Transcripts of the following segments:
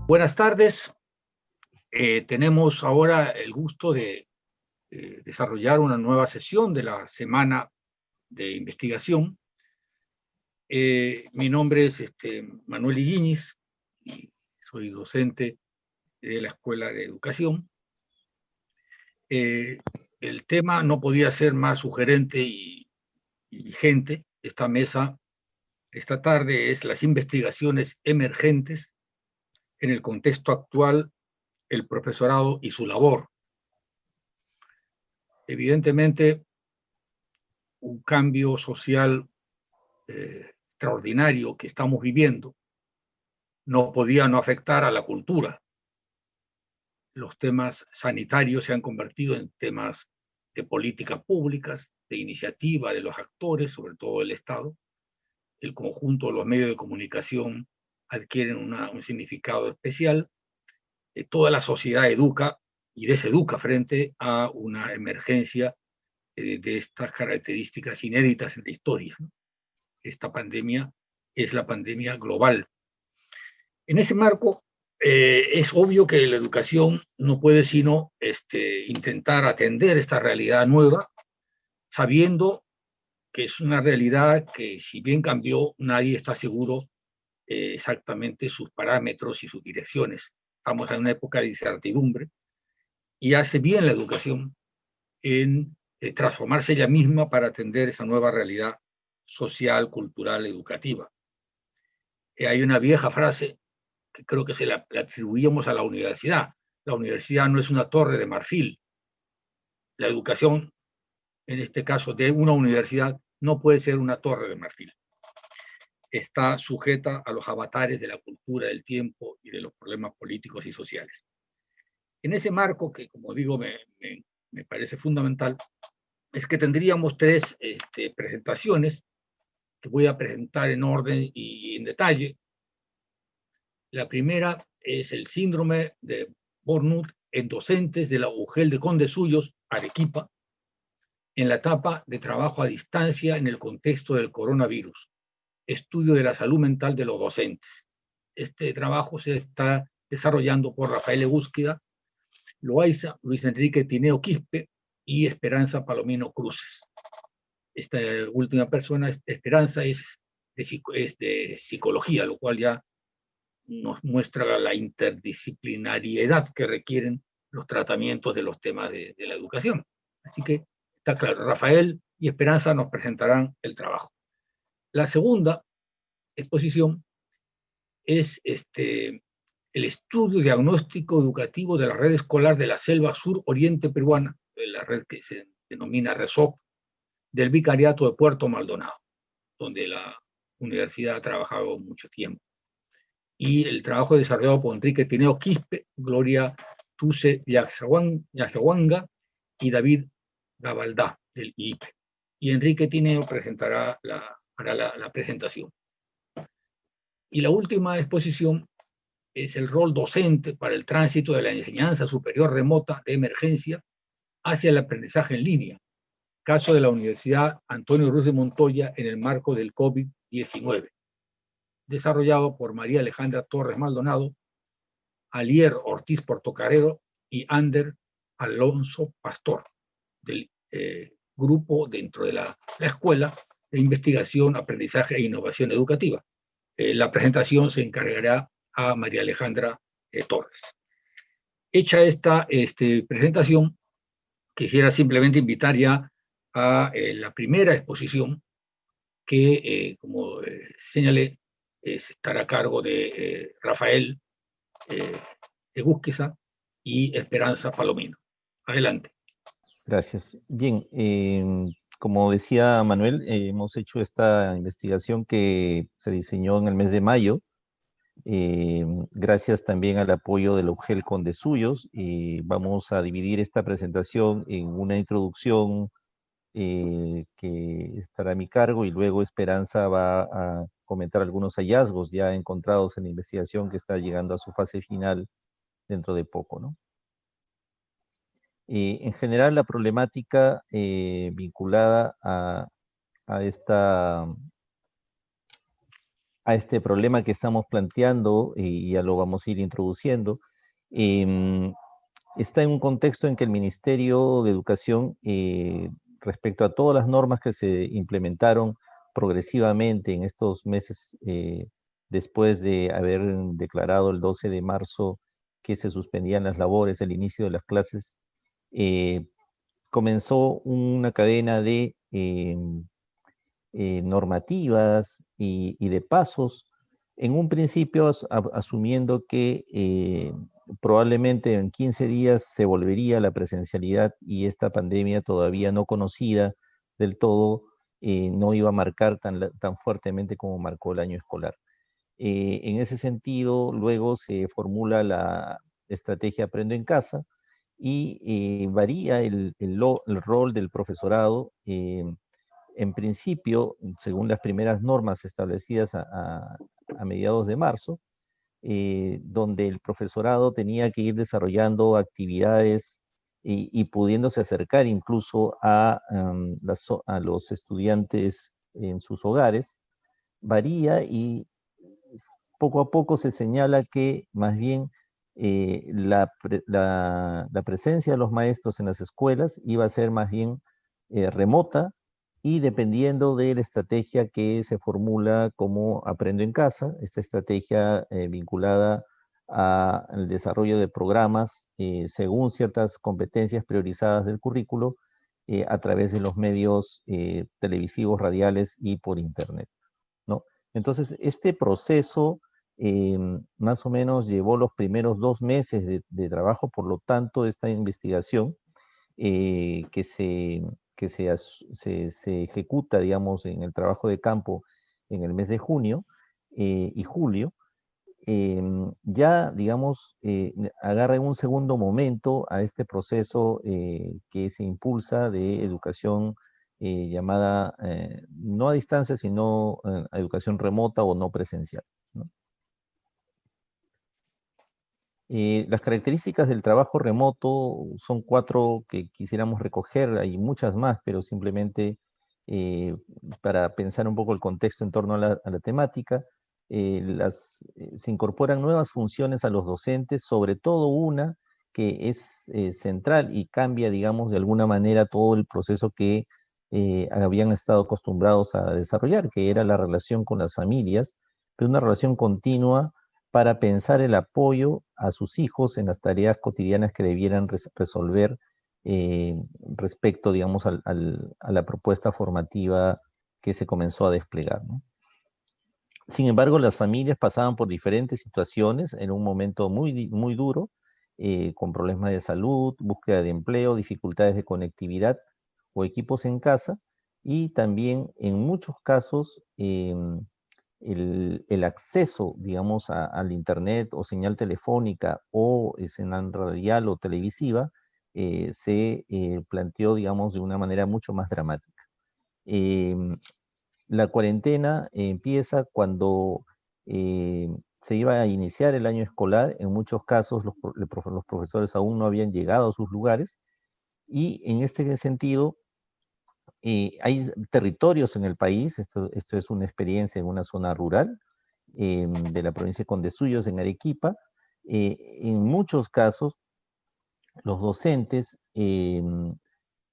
Buenas tardes. Tenemos ahora el gusto de desarrollar una nueva sesión de la semana de investigación. Mi nombre es Manuel Higuiñiz y soy docente de la Escuela de Educación. El tema no podía ser más sugerente y vigente. Esta mesa esta tarde es las investigaciones emergentes en el contexto actual, el profesorado y su labor. Evidentemente, un cambio social extraordinario que estamos viviendo no podía no afectar a la cultura. Los temas sanitarios se han convertido en temas de políticas públicas, de iniciativa de los actores, sobre todo el Estado. El conjunto de los medios de comunicación adquieren un significado especial. Toda la sociedad educa y deseduca frente a una emergencia de estas características inéditas en la historia, ¿no? Esta pandemia es la pandemia global. En ese marco, es obvio que la educación no puede sino intentar atender esta realidad nueva, sabiendo que es una realidad que, si bien cambió, nadie está seguro exactamente sus parámetros y sus direcciones. Estamos en una época de incertidumbre y hace bien la educación en transformarse ella misma para atender esa nueva realidad social, cultural, educativa. Hay una vieja frase que creo que se la atribuíamos a la universidad. La universidad no es una torre de marfil. La educación, en este caso de una universidad, no puede ser una torre de marfil. Está sujeta a los avatares de la cultura, del tiempo y de los problemas políticos y sociales. En ese marco, que como digo me parece fundamental, es que tendríamos tres presentaciones que voy a presentar en orden y en detalle. La primera es el síndrome de Burnout en docentes de la UGEL de Condesuyos, Arequipa, en la etapa de trabajo a distancia en el contexto del coronavirus, estudio de la salud mental de los docentes. Este trabajo se está desarrollando por Rafael Egúsquida, Loaiza, Luis Enrique Tineo Quispe y Esperanza Palomino Cruces. Esta última persona, Esperanza, es de psicología, lo cual ya nos muestra la interdisciplinariedad que requieren los tratamientos de los temas de la educación. Así que está claro, Rafael y Esperanza nos presentarán el trabajo. La segunda exposición es el estudio diagnóstico educativo de la red escolar de la selva sur oriente peruana, la red que se denomina RESOP, del Vicariato de Puerto Maldonado, donde la universidad ha trabajado mucho tiempo. Y el trabajo desarrollado por Enrique Tineo Quispe, Gloria Tuse Yaxahuanga y David Gabaldá, del IIPE. Y Enrique Tineo hará la presentación. Y la última exposición es el rol docente para el tránsito de la enseñanza superior remota de emergencia hacia el aprendizaje en línea, caso de la Universidad Antonio Ruz de Montoya en el marco del COVID-19, desarrollado por María Alejandra Torres Maldonado, Alier Ortiz Portocarrero y Ander Alonso Pastor, del grupo dentro de la escuela de investigación, aprendizaje e innovación educativa. La presentación se encargará a María Alejandra Torres. Hecha esta presentación, quisiera simplemente invitar ya a la primera exposición que, como señalé, estará a cargo de Rafael Egúsqueza y Esperanza Palomino. Adelante. Gracias. Bien, como decía Manuel, hemos hecho esta investigación que se diseñó en el mes de mayo, gracias también al apoyo de la UGEL Condesuyos, y vamos a dividir esta presentación en una introducción que estará a mi cargo, y luego Esperanza va a comentar algunos hallazgos ya encontrados en la investigación que está llegando a su fase final dentro de poco, ¿no? En general, la problemática vinculada a a este problema que estamos planteando, y ya lo vamos a ir introduciendo, está en un contexto en que el Ministerio de Educación, respecto a todas las normas que se implementaron progresivamente en estos meses, después de haber declarado el 12 de marzo que se suspendían las labores, el inicio de las clases, comenzó una cadena de normativas y de pasos, en un principio asumiendo que probablemente en 15 días se volvería a la presencialidad y esta pandemia todavía no conocida del todo no iba a marcar tan fuertemente como marcó el año escolar. En ese sentido, luego se formula la estrategia Aprendo en Casa y varía el rol del profesorado. En principio, según las primeras normas establecidas a mediados de marzo, donde el profesorado tenía que ir desarrollando actividades y pudiéndose acercar incluso a los estudiantes en sus hogares, varía y poco a poco se señala que más bien la presencia de los maestros en las escuelas iba a ser más bien remota, y dependiendo de la estrategia que se formula como Aprendo en Casa, esta estrategia vinculada al desarrollo de programas según ciertas competencias priorizadas del currículo a través de los medios televisivos, radiales y por internet, ¿no? Entonces, este proceso más o menos llevó los primeros 2 meses de trabajo. Por lo tanto, esta investigación que se ejecuta, digamos, en el trabajo de campo en el mes de junio y julio, ya, digamos, agarra en un segundo momento a este proceso que se impulsa de educación llamada no a distancia, sino a educación remota o no presencial, ¿no? Las características del trabajo remoto son 4 que quisiéramos recoger, hay muchas más, pero simplemente eh, para pensar un poco el contexto en torno a la temática, se incorporan nuevas funciones a los docentes, sobre todo una que es central y cambia, digamos, de alguna manera todo el proceso que habían estado acostumbrados a desarrollar, que era la relación con las familias, pero una relación continua para pensar el apoyo a sus hijos en las tareas cotidianas que debieran resolver respecto, digamos, a la propuesta formativa que se comenzó a desplegar, ¿no? Sin embargo, las familias pasaban por diferentes situaciones en un momento muy duro, con problemas de salud, búsqueda de empleo, dificultades de conectividad o equipos en casa, y también en muchos casos el acceso, digamos, al internet o señal telefónica o señal radial o televisiva se planteó, digamos, de una manera mucho más dramática. La cuarentena empieza cuando se iba a iniciar el año escolar. En muchos casos los profesores aún no habían llegado a sus lugares, y en este sentido hay territorios en el país. Esto es una experiencia en una zona rural de la provincia de Condesuyos, en Arequipa. En muchos casos, los docentes,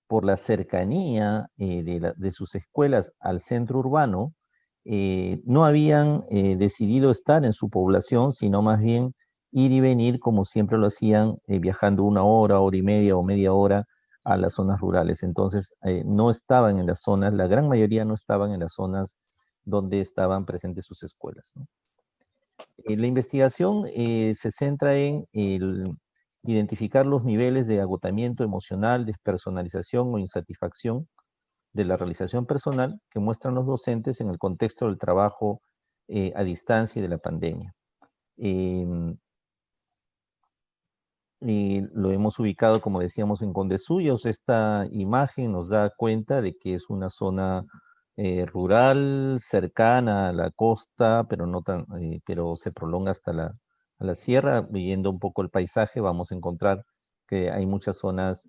por la cercanía de sus escuelas al centro urbano, no habían decidido estar en su población, sino más bien ir y venir como siempre lo hacían, viajando 1 hora, hora y media o media hora a las zonas rurales. Entonces, no estaban en las zonas, la gran mayoría no estaban en las zonas donde estaban presentes sus escuelas, ¿no? La investigación se centra en identificar los niveles de agotamiento emocional, despersonalización o insatisfacción de la realización personal que muestran los docentes en el contexto del trabajo a distancia y de la pandemia. Y lo hemos ubicado, como decíamos, en Condesuyos. Esta imagen nos da cuenta de que es una zona rural, cercana a la costa, pero no tan, pero se prolonga hasta a la sierra. Viendo un poco el paisaje, vamos a encontrar que hay muchas zonas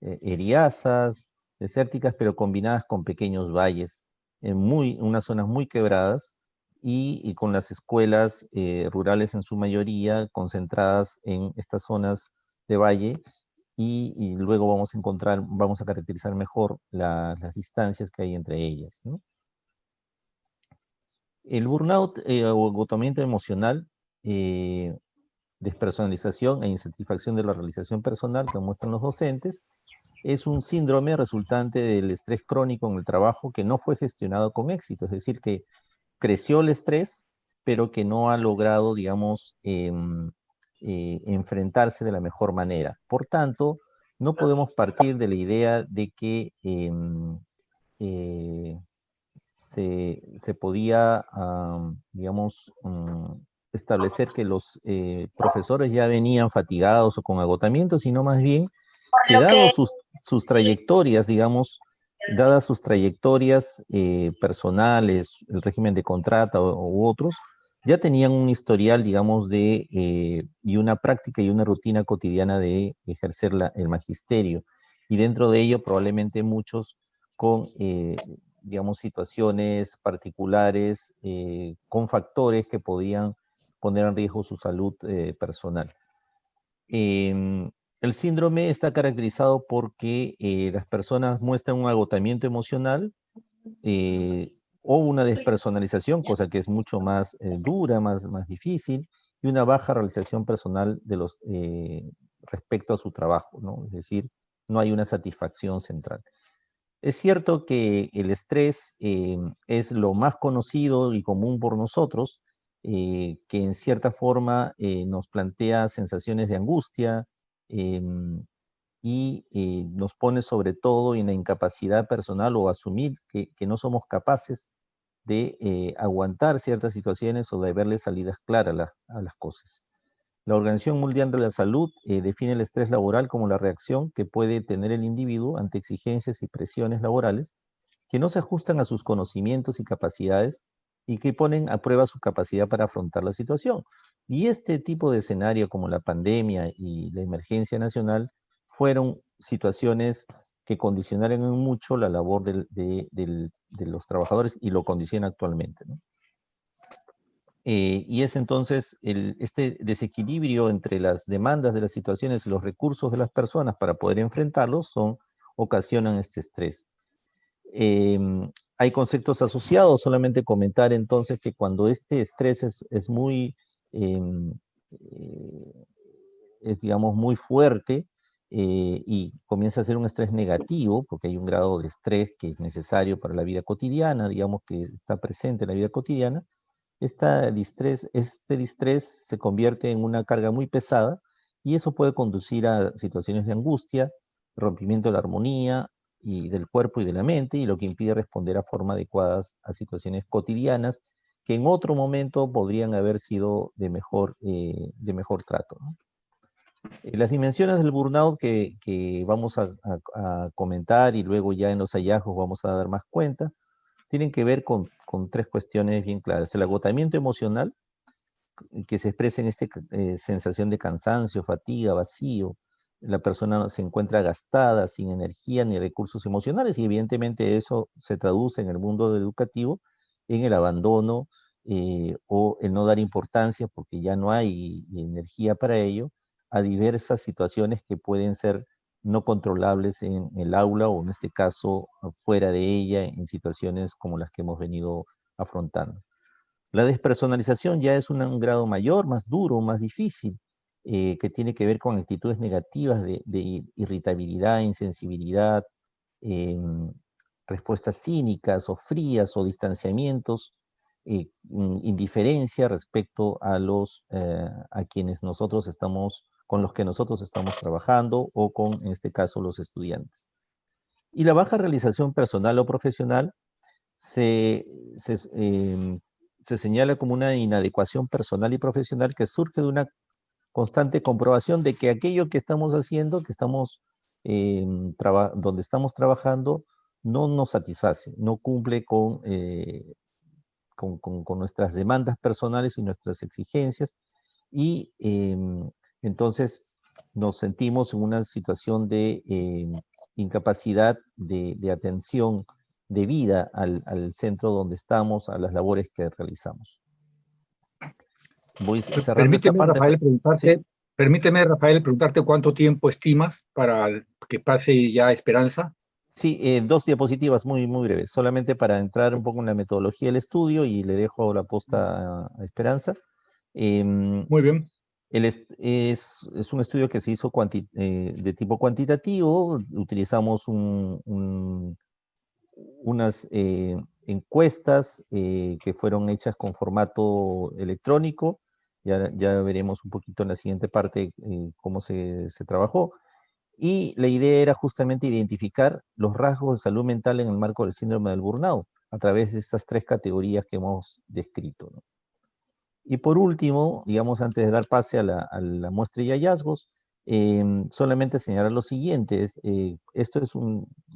eriazas, desérticas, pero combinadas con pequeños valles, unas zonas muy quebradas, y con las escuelas rurales en su mayoría concentradas en estas zonas de valle, y luego vamos a caracterizar mejor las distancias que hay entre ellas, ¿no? El burnout o agotamiento emocional, despersonalización e insatisfacción de la realización personal que muestran los docentes, es un síndrome resultante del estrés crónico en el trabajo que no fue gestionado con éxito, es decir, que creció el estrés, pero que no ha logrado, digamos, enfrentarse de la mejor manera. Por tanto, no podemos partir de la idea de que se podía, digamos, establecer que los profesores ya venían fatigados o con agotamiento, sino más bien que dados sus trayectorias, digamos, dadas sus trayectorias personales, el régimen de contrata u otros, ya tenían un historial, digamos, y una práctica y una rutina cotidiana de ejercer el magisterio. Y dentro de ello, probablemente muchos con, digamos, situaciones particulares, con factores que podían poner en riesgo su salud personal. El síndrome está caracterizado porque las personas muestran un agotamiento emocional o una despersonalización, cosa que es mucho más dura, más difícil, y una baja realización personal respecto a su trabajo, ¿no? Es decir, no hay una satisfacción central. Es cierto que el estrés es lo más conocido y común por nosotros, que en cierta forma nos plantea sensaciones de angustia, em, y nos pone sobre todo en la incapacidad personal o asumir que no somos capaces de aguantar ciertas situaciones o de verle salidas claras a las cosas. La Organización Mundial de la Salud define el estrés laboral como la reacción que puede tener el individuo ante exigencias y presiones laborales que no se ajustan a sus conocimientos y capacidades y que ponen a prueba su capacidad para afrontar la situación. Y este tipo de escenario como la pandemia y la emergencia nacional fueron situaciones que condicionaron en mucho la labor de los trabajadores y lo condiciona actualmente, ¿no? Y es entonces este desequilibrio entre las demandas de las situaciones y los recursos de las personas para poder enfrentarlos ocasionan este estrés. Hay conceptos asociados, solamente comentar entonces que cuando este estrés es muy, em, digamos, muy fuerte, y comienza a ser un estrés negativo, porque hay un grado de estrés que es necesario para la vida cotidiana, digamos que está presente en la vida cotidiana, este distrés se convierte en una carga muy pesada y eso puede conducir a situaciones de angustia, rompimiento de la armonía y del cuerpo y de la mente, y lo que impide responder a forma adecuadas a situaciones cotidianas que en otro momento podrían haber sido de mejor trato, ¿no? Las dimensiones del burnout que vamos a comentar y luego ya en los hallazgos vamos a dar más cuenta, tienen que ver con tres cuestiones bien claras. El agotamiento emocional, que se expresa en esta sensación de cansancio, fatiga, vacío. La persona se encuentra gastada, sin energía ni recursos emocionales, y evidentemente eso se traduce en el mundo educativo en el abandono o el no dar importancia, porque ya no hay energía para ello, a diversas situaciones que pueden ser no controlables en el aula o en este caso fuera de ella, en situaciones como las que hemos venido afrontando. La despersonalización ya es un grado mayor, más duro, más difícil, que tiene que ver con actitudes negativas de irritabilidad, insensibilidad, em, respuestas cínicas o frías o distanciamientos, indiferencia respecto a quienes con los que nosotros estamos trabajando o con, en este caso, los estudiantes. Y la baja realización personal o profesional se, se, se señala como una inadecuación personal y profesional que surge de una constante comprobación de que aquello que estamos haciendo, donde estamos trabajando, no nos satisface, no cumple con nuestras demandas personales y nuestras exigencias, y entonces nos sentimos en una situación de incapacidad de atención debida al centro donde estamos, a las labores que realizamos. Voy cerrando esta Permíteme, parte. Rafael, Sí, preguntarte cuánto tiempo estimas para que pase ya Esperanza. sí, dos diapositivas muy, muy breves, solamente para entrar un poco en la metodología del estudio y le dejo la posta a Esperanza. Em, Muy bien. es un estudio que se hizo de tipo cuantitativo. Utilizamos unas encuestas que fueron hechas con formato electrónico. Ya veremos un poquito en la siguiente parte cómo se trabajó. Y la idea era justamente identificar los rasgos de salud mental en el marco del síndrome del burnout a través de estas tres categorías que hemos descrito, ¿no? Y por último, digamos, antes de dar pase a la muestra y hallazgos, solamente señalar lo siguiente,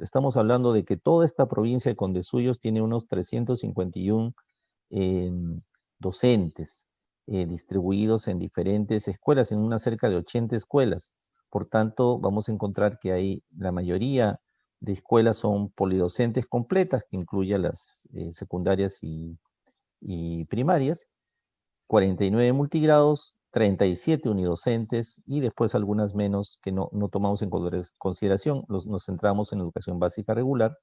estamos hablando de que toda esta provincia de Condesuyos tiene unos 351 docentes distribuidos en diferentes escuelas, en unas cerca de 80 escuelas. Por tanto, vamos a encontrar que la mayoría de escuelas son polidocentes completas, que incluye las secundarias y primarias, 49 multigrados, 37 unidocentes y después algunas menos que no tomamos en consideración. Nos centramos en educación básica regular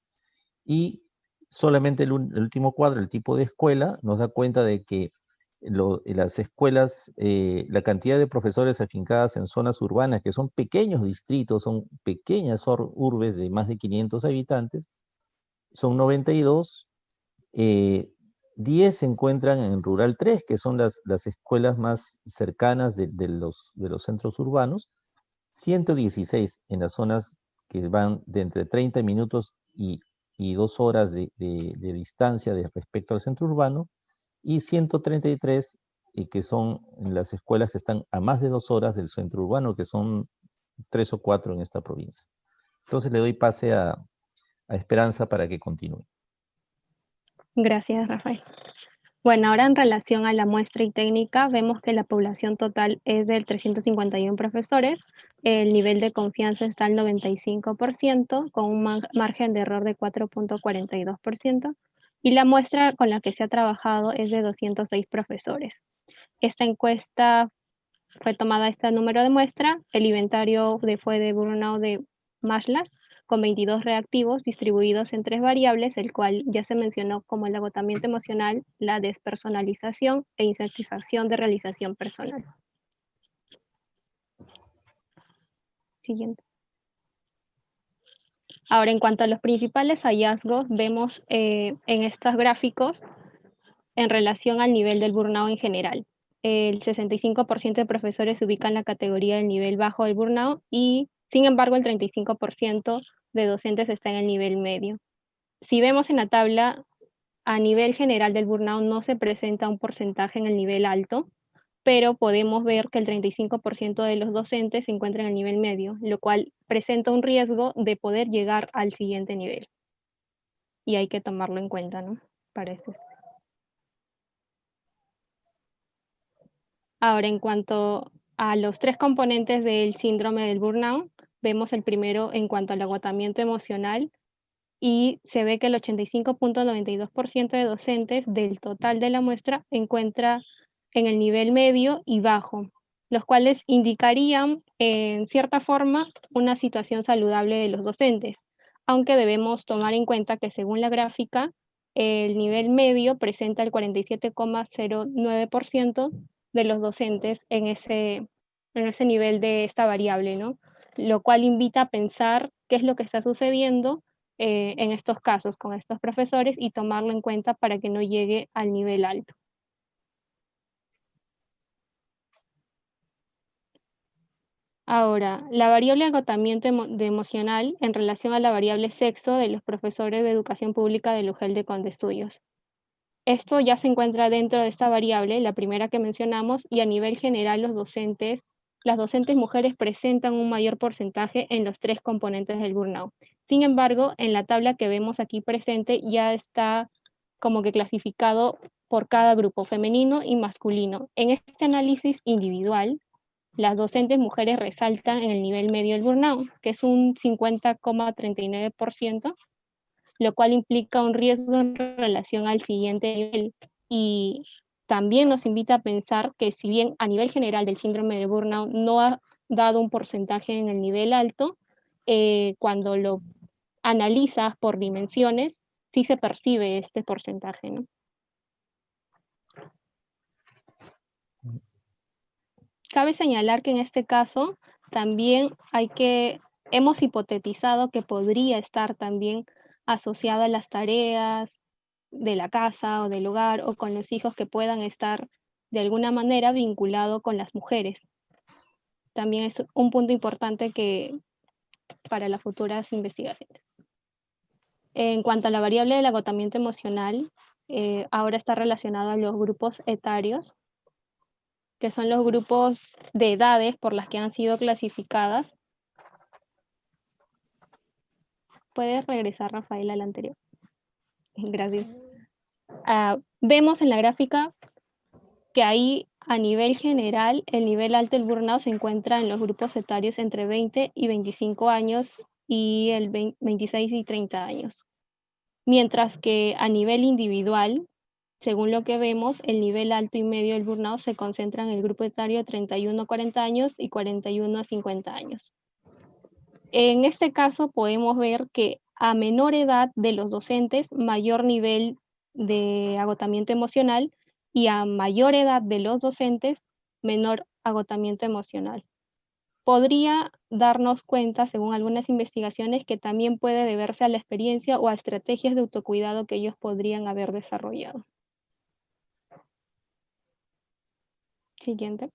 y solamente el último cuadro, el tipo de escuela, nos da cuenta de que las escuelas, la cantidad de profesores afincadas en zonas urbanas, que son pequeños distritos, son pequeñas urbes de más de 500 habitantes, son 92. 10 se encuentran en Rural 3, que son las escuelas más cercanas de los centros urbanos, 116 en las zonas que van de entre 30 minutos y 2 horas de distancia respecto al centro urbano, y 133 que son las escuelas que están a más de 2 horas del centro urbano, que son 3 o 4 en esta provincia. Entonces le doy pase a Esperanza para que continúe. Gracias, Rafael. Bueno, ahora en relación a la muestra y técnica, vemos que la población total es de 351 profesores, el nivel de confianza está al 95%, con un margen de error de 4.42%, y la muestra con la que se ha trabajado es de 206 profesores. Esta encuesta fue tomada este número de muestra, el inventario fue de burnout de Maslar, con 22 reactivos distribuidos en 3 variables, el cual ya se mencionó como el agotamiento emocional, la despersonalización e insatisfacción de realización personal. Siguiente. Ahora, en cuanto a los principales hallazgos, vemos en estos gráficos en relación al nivel del burnout en general. El 65% de profesores se ubican en la categoría del nivel bajo del burnout y, sin embargo, el 35% de docentes está en el nivel medio. Si vemos en la tabla, a nivel general del burnout no se presenta un porcentaje en el nivel alto, pero podemos ver que el 35% de los docentes se encuentran en el nivel medio, lo cual presenta un riesgo de poder llegar al siguiente nivel. Y hay que tomarlo en cuenta, ¿no? Para eso. Ahora, en cuanto a los 3 componentes del síndrome del burnout, vemos el primero en cuanto al agotamiento emocional, y se ve que el 85.92% de docentes del total de la muestra encuentra en el nivel medio y bajo, los cuales indicarían, en cierta forma, una situación saludable de los docentes, aunque debemos tomar en cuenta que según la gráfica, el nivel medio presenta el 47.09% de los docentes en ese nivel de esta variable, ¿no? Lo cual invita a pensar qué es lo que está sucediendo en estos casos con estos profesores y tomarlo en cuenta para que no llegue al nivel alto. Ahora, la variable agotamiento emocional en relación a la variable sexo de los profesores de educación pública del UGEL de Condestuyos. Esto ya se encuentra dentro de esta variable, la primera que mencionamos, y a nivel general las docentes mujeres presentan un mayor porcentaje en los 3 componentes del burnout. Sin embargo, en la tabla que vemos aquí presente ya está como que clasificado por cada grupo femenino y masculino. En este análisis individual, las docentes mujeres resaltan en el nivel medio del burnout, que es un 50,39%, lo cual implica un riesgo en relación al siguiente nivel. Y también nos invita a pensar que si bien a nivel general del síndrome de burnout no ha dado un porcentaje en el nivel alto, cuando lo analizas por dimensiones, sí se percibe este porcentaje, ¿no? Cabe señalar que en este caso también hemos hipotetizado que podría estar también asociado a las tareas de la casa o del hogar o con los hijos que puedan estar de alguna manera vinculados con las mujeres. También es un punto importante para las futuras investigaciones. En cuanto a la variable del agotamiento emocional, ahora está relacionado a los grupos etarios, que son los grupos de edades por las que han sido clasificadas. Puedes regresar, Rafael, al anterior. Gracias. Vemos en la gráfica que ahí, a nivel general, el nivel alto del burnout se encuentra en los grupos etarios entre 20 y 25 años y el 26 y 30 años. Mientras que a nivel individual, según lo que vemos, el nivel alto y medio del burnout se concentra en el grupo etario de 31 a 40 años y 41 a 50 años. En este caso podemos ver que a menor edad de los docentes, mayor nivel de agotamiento emocional, y a mayor edad de los docentes, menor agotamiento emocional. Podría darnos cuenta, según algunas investigaciones, que también puede deberse a la experiencia o a estrategias de autocuidado que ellos podrían haber desarrollado. Siguiente.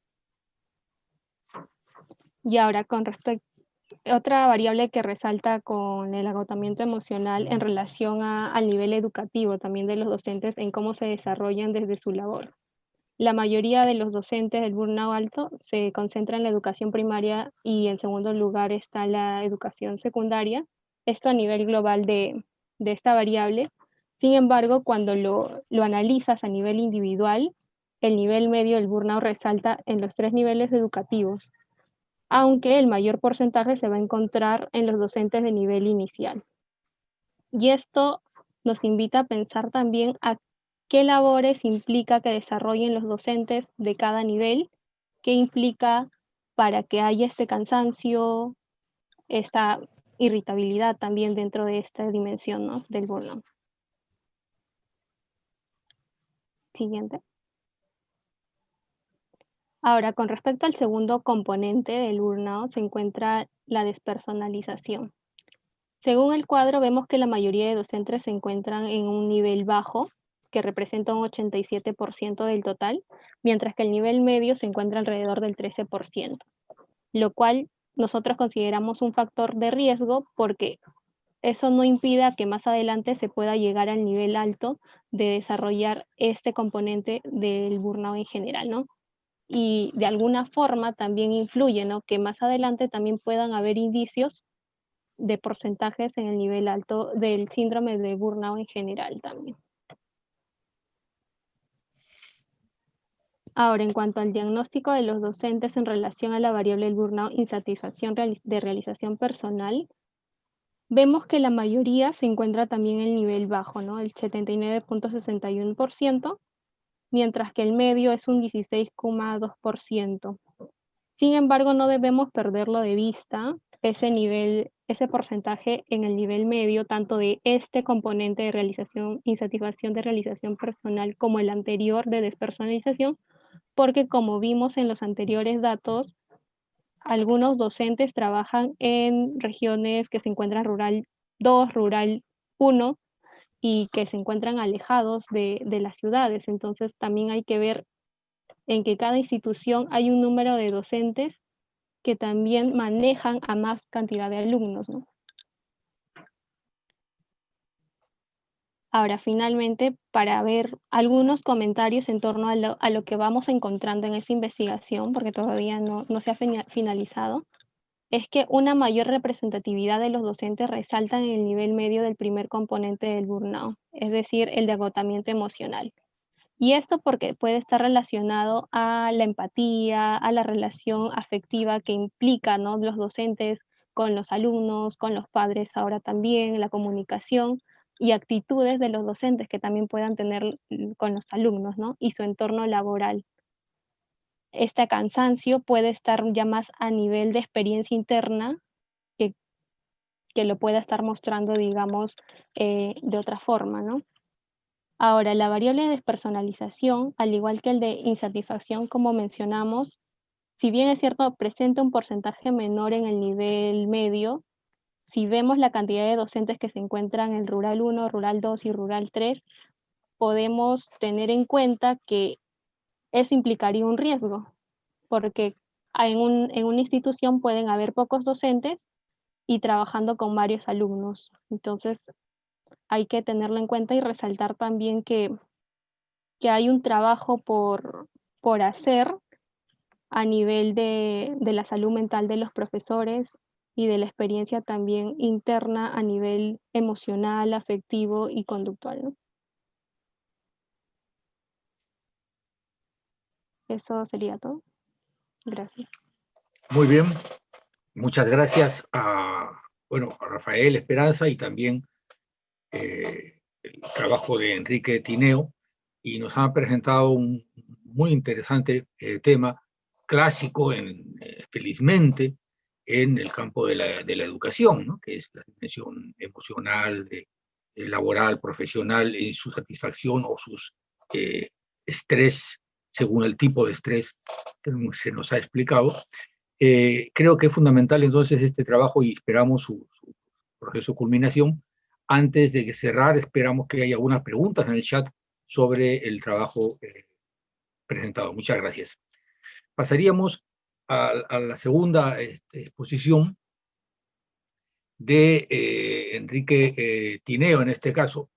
Y ahora, con respecto otra variable que resalta con el agotamiento emocional en relación al nivel educativo también de los docentes en cómo se desarrollan desde su labor. La mayoría de los docentes del burnout alto se concentra en la educación primaria y en segundo lugar está la educación secundaria. Esto a nivel global de esta variable. Sin embargo, cuando lo analizas a nivel individual, el nivel medio del burnout resalta en los 3 niveles educativos, aunque el mayor porcentaje se va a encontrar en los docentes de nivel inicial. Y esto nos invita a pensar también a qué labores implica que desarrollen los docentes de cada nivel, qué implica para que haya este cansancio, esta irritabilidad también dentro de esta dimensión, ¿no?, del burnout. Siguiente. Ahora, con respecto al segundo componente del burnout, se encuentra la despersonalización. Según el cuadro, vemos que la mayoría de docentes se encuentran en un nivel bajo, que representa un 87% del total, mientras que el nivel medio se encuentra alrededor del 13%, lo cual nosotros consideramos un factor de riesgo porque eso no impide que más adelante se pueda llegar al nivel alto de desarrollar este componente del burnout en general, ¿no? Y de alguna forma también influye, ¿no?, que más adelante también puedan haber indicios de porcentajes en el nivel alto del síndrome de burnout en general también. Ahora, en cuanto al diagnóstico de los docentes en relación a la variable del burnout, insatisfacción de realización personal, vemos que la mayoría se encuentra también en el nivel bajo, ¿no?, el 79,61%, mientras que el medio es un 16,2%. Sin embargo, no debemos perderlo de vista, ese porcentaje en el nivel medio, tanto de este componente de realización, insatisfacción de realización personal, como el anterior de despersonalización, porque como vimos en los anteriores datos, algunos docentes trabajan en regiones que se encuentran rural 2, rural 1, y que se encuentran alejados de las ciudades. Entonces también hay que ver en que cada institución hay un número de docentes que también manejan a más cantidad de alumnos, ¿no? Ahora, finalmente, para ver algunos comentarios en torno a lo que vamos encontrando en esta investigación, porque todavía no se ha finalizado, es que una mayor representatividad de los docentes resaltan en el nivel medio del primer componente del burnout, es decir, el de agotamiento emocional. Y esto porque puede estar relacionado a la empatía, a la relación afectiva que implica, ¿no?, los docentes con los alumnos, con los padres ahora también, la comunicación y actitudes de los docentes que también puedan tener con los alumnos, ¿no? Y su entorno laboral. Este cansancio puede estar ya más a nivel de experiencia interna que, que lo pueda estar mostrando, digamos, de otra forma, ¿no? Ahora, la variable de despersonalización, al igual que el de insatisfacción, como mencionamos, si bien es cierto, presenta un porcentaje menor en el nivel medio, si vemos la cantidad de docentes que se encuentran en Rural 1, Rural 2 y Rural 3, podemos tener en cuenta que eso implicaría un riesgo, porque en una institución pueden haber pocos docentes y trabajando con varios alumnos. Entonces, hay que tenerlo en cuenta y resaltar también que hay un trabajo por hacer a nivel de la salud mental de los profesores y de la experiencia también interna a nivel emocional, afectivo y conductual, ¿no? Eso sería todo. Gracias. Muy bien, muchas gracias bueno, a Rafael Esperanza y también el trabajo de Enrique Tineo, y nos han presentado un muy interesante tema clásico, felizmente, en el campo de la educación, ¿no?, que es la dimensión emocional, laboral, profesional, en su satisfacción o sus estrés, según el tipo de estrés que se nos ha explicado. Creo que es fundamental entonces este trabajo y esperamos su proceso de culminación. Antes de cerrar, esperamos que haya algunas preguntas en el chat sobre el trabajo presentado. Muchas gracias. Pasaríamos a la segunda exposición de Enrique Tineo, en este caso,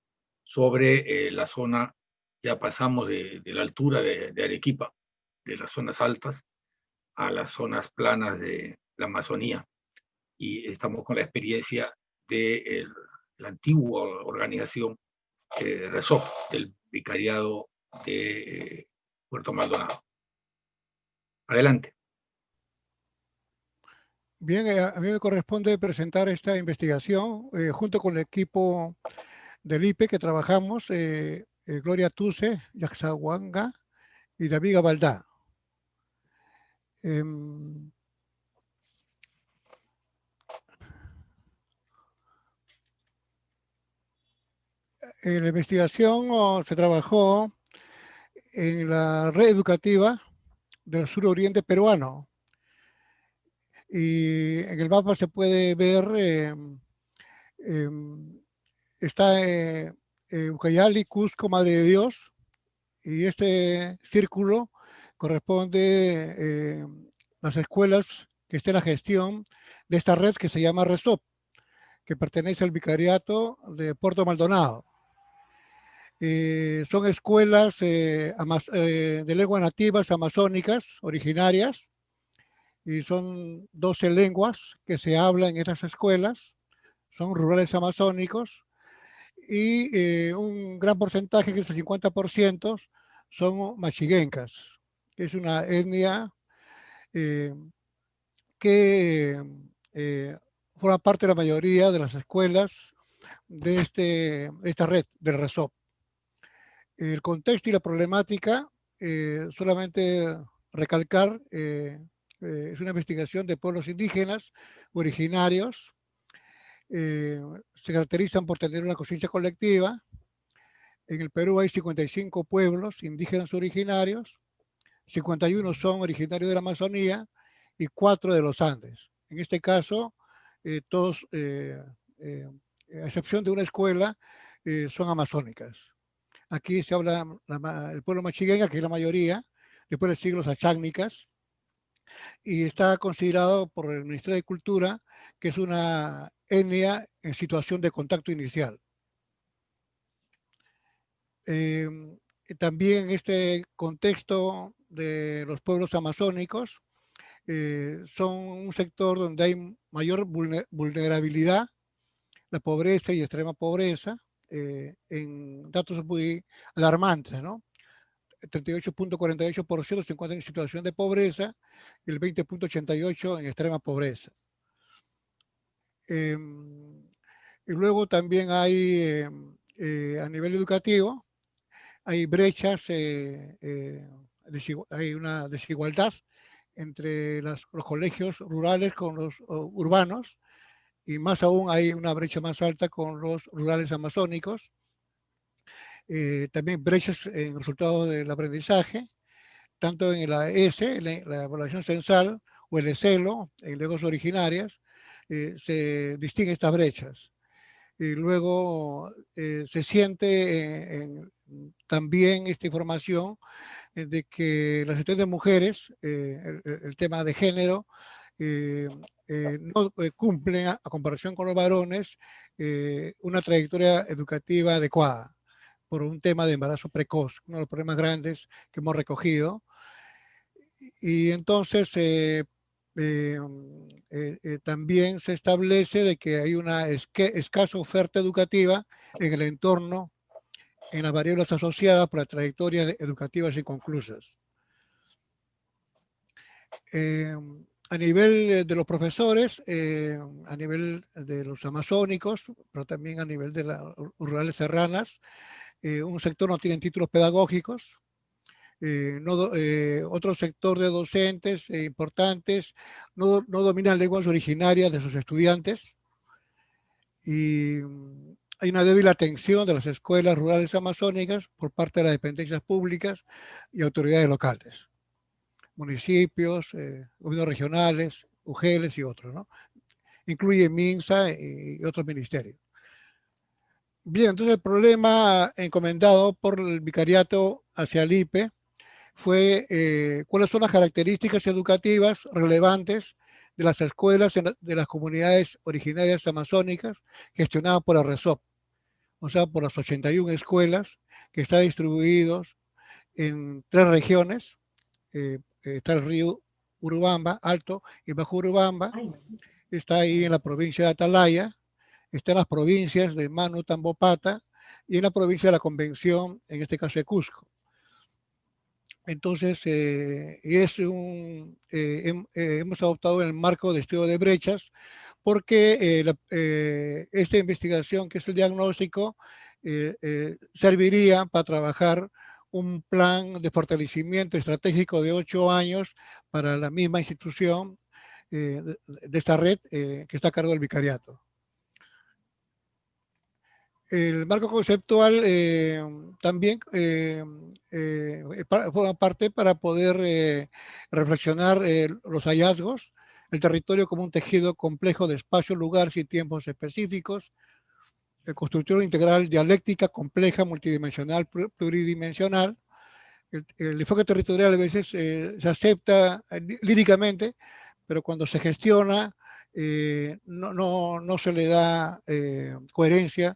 sobre la zona, ya pasamos de la altura de Arequipa, de las zonas altas, a las zonas planas de la Amazonía. Y estamos con la experiencia de la antigua organización RESOP, del Vicariado de Puerto Maldonado. Adelante. Bien, a mí me corresponde presentar esta investigación junto con el equipo del IPE que trabajamos, Gloria Tuse, Yaxahuanga y David Gabaldá. En la investigación se trabajó en la red educativa del suroriente peruano. Y en el mapa se puede ver, está Ucayali, Cusco, Madre de Dios, y este círculo corresponde las escuelas que estén en la gestión de esta red que se llama RESOP, que pertenece al Vicariato de Puerto Maldonado. Son escuelas de lenguas nativas amazónicas originarias, y son 12 lenguas que se hablan en estas escuelas, son rurales amazónicos, y un gran porcentaje, que es el 50%, son machiguencas, que es una etnia que forma parte de la mayoría de las escuelas de esta red del RESOP. El contexto y la problemática, solamente recalcar, es una investigación de pueblos indígenas originarios. Se caracterizan por tener una conciencia colectiva. En el Perú hay 55 pueblos indígenas originarios, 51 son originarios de la Amazonía y 4 de los Andes. En este caso, todos, a excepción de una escuela, son amazónicas. Aquí se habla el pueblo machigueña, que es la mayoría, después del siglo achágnicas, y está considerado por el Ministerio de Cultura que es una etnia en situación de contacto inicial. También en este contexto de los pueblos amazónicos, son un sector donde hay mayor vulnerabilidad, la pobreza y extrema pobreza, en datos muy alarmantes, ¿no? 38.48% se encuentran en situación de pobreza y el 20.88% en extrema pobreza. Y luego también hay, a nivel educativo, hay brechas, hay una desigualdad entre los colegios rurales con los urbanos, y más aún hay una brecha más alta con los rurales amazónicos. También brechas en resultados del aprendizaje, tanto en la ESE, la evaluación censal, o el ECELO, en lenguas originarias, se distinguen estas brechas. Y luego se siente también esta información de que las estudiantes mujeres, el tema de género, no cumplen, a comparación con los varones, una trayectoria educativa adecuada por un tema de embarazo precoz, uno de los problemas grandes que hemos recogido. Y entonces también se establece de que hay una escasa oferta educativa en el entorno, en las variables asociadas por las trayectorias educativas inconclusas. A nivel de los profesores, a nivel de los amazónicos, pero también a nivel de las rurales serranas, un sector no tiene títulos pedagógicos. Otro sector de docentes importantes no dominan lenguas originarias de sus estudiantes, y hay una débil atención de las escuelas rurales amazónicas por parte de las dependencias públicas y autoridades locales, municipios, gobiernos regionales, UGELES y otros, ¿no? Incluye MINSA y otros ministerios. Bien, entonces el problema encomendado por el vicariato hacia el IPE fue cuáles son las características educativas relevantes de las escuelas de las comunidades originarias amazónicas gestionadas por la RESOP, o sea, por las 81 escuelas que están distribuidos en 3 regiones. Está el río Urubamba, Alto y Bajo Urubamba, está ahí en la provincia de Atalaya, está en las provincias de Manu, Tambopata y en la provincia de la Convención, en este caso de Cusco. Entonces, hemos adoptado el marco de estudio de brechas porque esta investigación, que es el diagnóstico, serviría para trabajar un plan de fortalecimiento estratégico de 8 años para la misma institución de esta red que está a cargo del vicariato. El marco conceptual también forma parte para poder reflexionar los hallazgos, el territorio como un tejido complejo de espacios, lugares y tiempos específicos, construcción integral dialéctica compleja, multidimensional, pluridimensional. El enfoque territorial a veces se acepta líricamente, pero cuando se gestiona no se le da coherencia.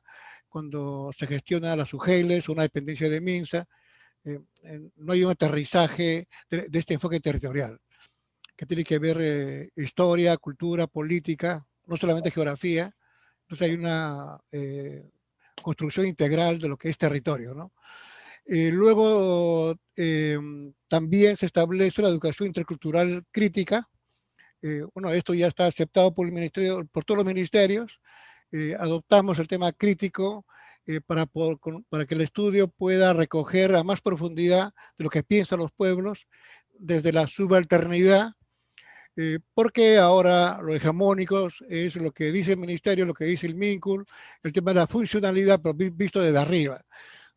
Cuando se gestiona las UGELES, una dependencia de MINSA, no hay un aterrizaje de este enfoque territorial, que tiene que ver historia, cultura, política, no solamente geografía. Entonces hay una construcción integral de lo que es territorio, ¿no? Luego también se establece la educación intercultural crítica. Bueno, esto ya está aceptado por el ministerio, por todos los ministerios. Adoptamos el tema crítico para que el estudio pueda recoger a más profundidad de lo que piensan los pueblos desde la subalternidad, porque ahora lo hegemónico es lo que dice el ministerio, lo que dice el MINCUL, el tema de la funcionalidad, pero visto desde arriba.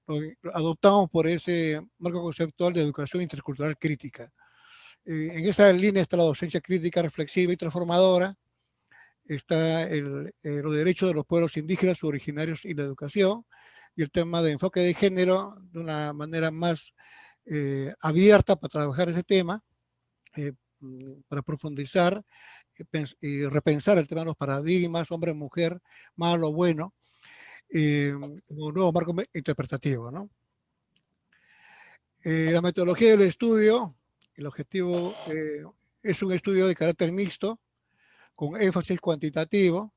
Lo adoptamos por ese marco conceptual de educación intercultural crítica. En esa línea está la docencia crítica, reflexiva y transformadora. Está los derechos de los pueblos indígenas o originarios y la educación, y el tema de enfoque de género de una manera más abierta para trabajar ese tema, para profundizar y repensar el tema de los paradigmas, hombre-mujer, malo, bueno, como un nuevo marco interpretativo, ¿no? La metodología del estudio, el objetivo es un estudio de carácter mixto, con énfasis cuantitativo,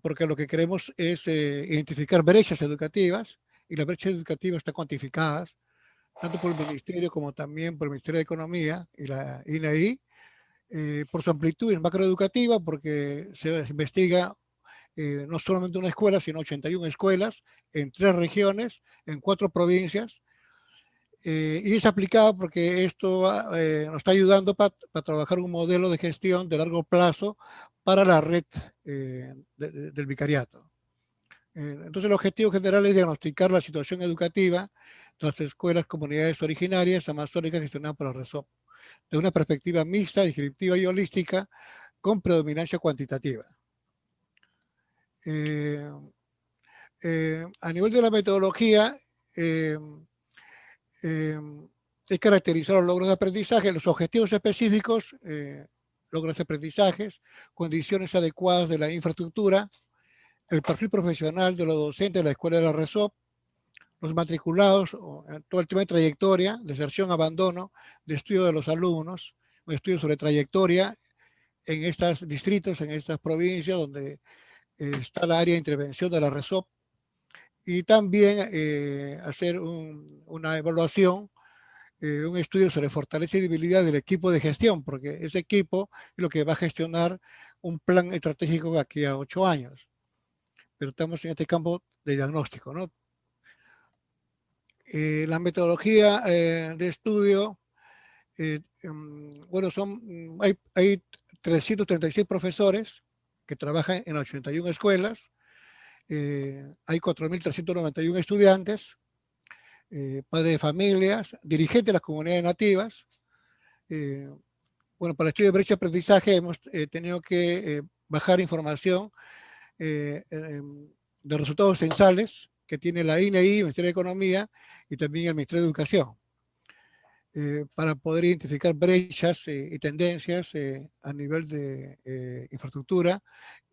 porque lo que queremos es identificar brechas educativas, y las brechas educativas están cuantificadas. tanto por el Ministerio como también por el Ministerio de Economía y la INAI, por su amplitud en macroeducativa, porque se investiga no solamente una escuela, sino 81 escuelas en 3 regiones, en 4 provincias, y es aplicado porque esto nos está ayudando para trabajar un modelo de gestión de largo plazo para la red del vicariato. Entonces el objetivo general es diagnosticar la situación educativa de las escuelas comunidades originarias amazónicas gestionadas por la RESOP, de una perspectiva mixta, descriptiva y holística con predominancia cuantitativa. A nivel de la metodología, es caracterizar los logros de aprendizaje, los objetivos específicos, logros de aprendizajes, condiciones adecuadas de la infraestructura, el perfil profesional de los docentes de la escuela de la RESOP, los matriculados, todo el tema de trayectoria, deserción, abandono, de estudio de los alumnos, un estudio sobre trayectoria en estos distritos, en estas provincias donde está la área de intervención de la RESOP, y también hacer una evaluación, un estudio sobre fortaleza y debilidad del equipo de gestión, porque ese equipo es lo que va a gestionar un plan estratégico de aquí a 8 años. Pero estamos en este campo de diagnóstico, ¿no? La metodología de estudio, bueno, hay 336 profesores que trabajan en 81 escuelas, hay 4.391 estudiantes, padres de familias, dirigentes de las comunidades nativas. Bueno, para el estudio de brecha de aprendizaje hemos tenido que bajar información de resultados censales que tiene la INAI, el Ministerio de Economía y también el Ministerio de Educación, para poder identificar brechas y tendencias a nivel de infraestructura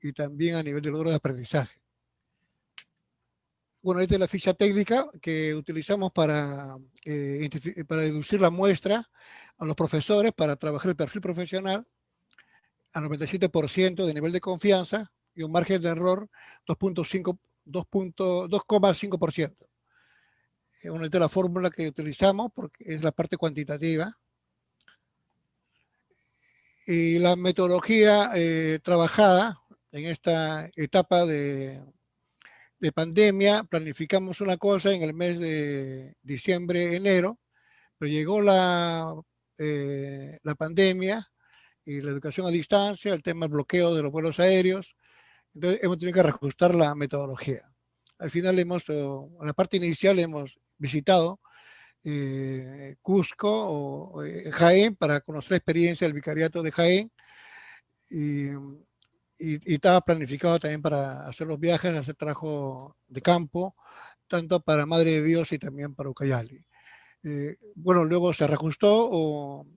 y también a nivel de logro de aprendizaje. Bueno, esta es la ficha técnica que utilizamos para deducir la muestra a los profesores para trabajar el perfil profesional a 97% de nivel de confianza y un margen de error 2,5%. Bueno, esta es la fórmula que utilizamos porque es la parte cuantitativa. Y la metodología trabajada en esta etapa de pandemia, planificamos una cosa en el mes de diciembre, enero, pero llegó la pandemia y la educación a distancia, el tema del bloqueo de los vuelos aéreos. Entonces hemos tenido que reajustar la metodología. Al final en la parte inicial hemos visitado Cusco o Jaén para conocer la experiencia del vicariato de Jaén y estaba planificado también para hacer los viajes, hacer trabajo de campo, tanto para Madre de Dios y también para Ucayali. Bueno, luego se reajustó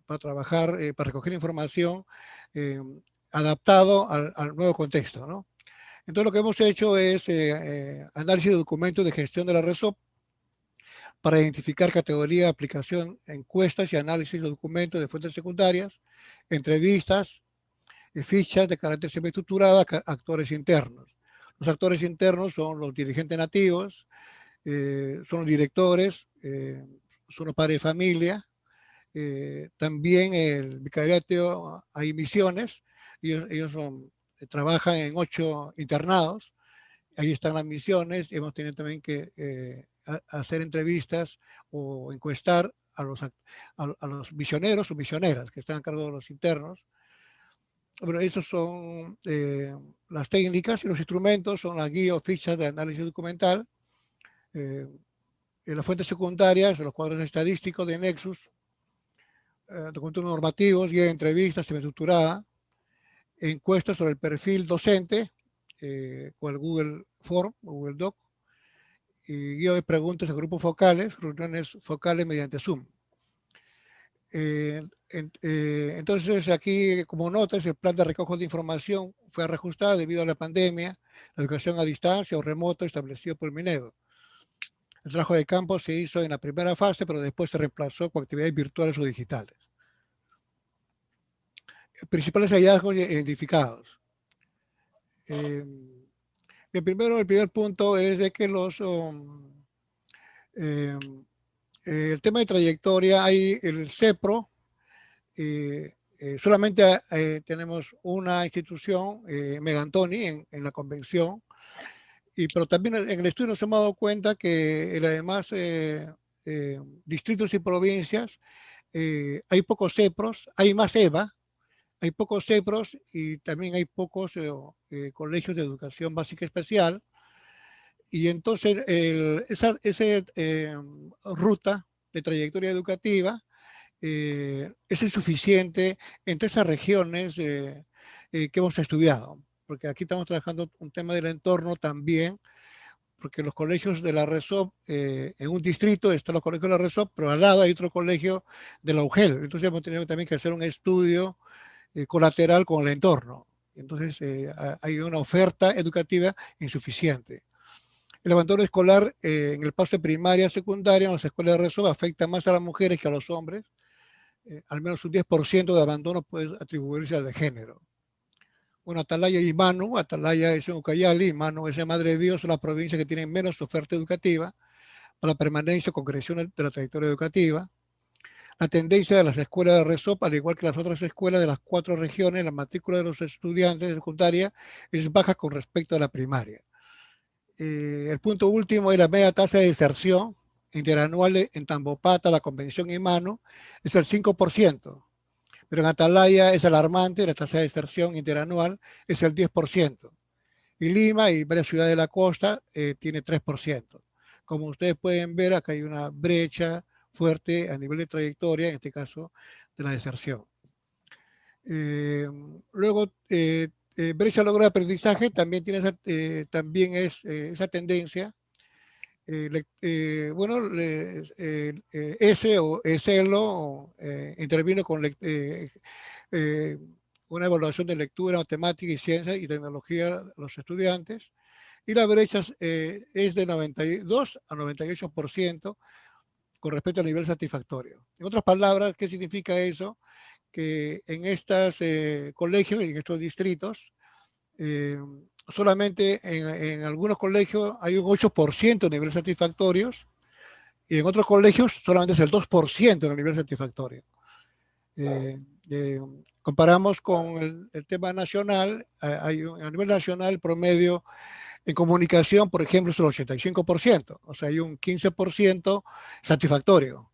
para trabajar, para recoger información adaptado al nuevo contexto, ¿no? Entonces lo que hemos hecho es análisis de documentos de gestión de la RESOP para identificar categoría, aplicación, encuestas y análisis de documentos de fuentes secundarias, entrevistas, fichas de carácter semiestructurada a actores internos. Los actores internos son los dirigentes nativos, son los directores, son los padres de familia, también el vicariato hay misiones, ellos trabajan en 8 internados, ahí están las misiones, hemos tenido también que hacer entrevistas o encuestar a los misioneros o misioneras que están a cargo de los internos. Bueno, esas son las técnicas y los instrumentos, son las guías o fichas de análisis documental, en las fuentes secundarias, los cuadros estadísticos de Nexus, documentos normativos, guía de entrevistas semiestructurada, encuestas sobre el perfil docente, con el Google Form, Google Doc, y guía de preguntas a grupos focales, reuniones focales mediante Zoom. Entonces aquí, como notas, el plan de recojo de información fue reajustado debido a la pandemia, la educación a distancia o remoto establecido por el Minedo. El trabajo de campo se hizo en la primera fase, pero después se reemplazó con actividades virtuales o digitales. Principales hallazgos identificados. El primer punto es de que El tema de trayectoria, hay el CEPRO, solamente tenemos una institución, Megantoni, en la convención, pero también en el estudio nos hemos dado cuenta que en los demás distritos y provincias hay pocos CEPROS, hay más EVA, hay pocos CEPROS y también hay pocos colegios de educación básica especial. Y entonces esa ruta de trayectoria educativa es insuficiente en todas esas regiones que hemos estudiado, porque aquí estamos trabajando un tema del entorno también, porque los colegios de la RESOP, en un distrito están los colegios de la RESOP, pero al lado hay otro colegio de la UGEL, entonces hemos tenido también que hacer un estudio colateral con el entorno, entonces hay una oferta educativa insuficiente. El abandono escolar en el paso de primaria a secundaria en las escuelas de RESOP afecta más a las mujeres que a los hombres. Al menos un 10% de abandono puede atribuirse al de género. Bueno, Atalaya y Manu, Atalaya es en Ucayali y Manu es en Madre de Dios, son las provincias que tienen menos oferta educativa para la permanencia o concreción de la trayectoria educativa. La tendencia de las escuelas de RESOP, al igual que las otras escuelas de las 4 regiones, la matrícula de los estudiantes de secundaria es baja con respecto a la primaria. El punto último es la media tasa de deserción interanual en Tambopata, la Convención y Manu, es el 5%, pero en Atalaya es alarmante, la tasa de deserción interanual es el 10%, y Lima y varias ciudades de la costa tiene 3%. Como ustedes pueden ver, acá hay una brecha fuerte a nivel de trayectoria, en este caso de la deserción. Luego, brecha logro de aprendizaje también tiene esa tendencia. ESE o ESELO intervino con una evaluación de lectura, matemática y ciencia y tecnología a los estudiantes, y la brecha es de 92 a 98% con respecto al nivel satisfactorio. En otras palabras, ¿qué significa eso? Que en estos colegios, en estos distritos, solamente en algunos colegios hay un 8% de niveles satisfactorios y en otros colegios solamente es el 2% de nivel satisfactorio. Comparamos con el tema nacional, a nivel nacional el promedio en comunicación, por ejemplo, es el 85%, o sea, hay un 15% satisfactorio.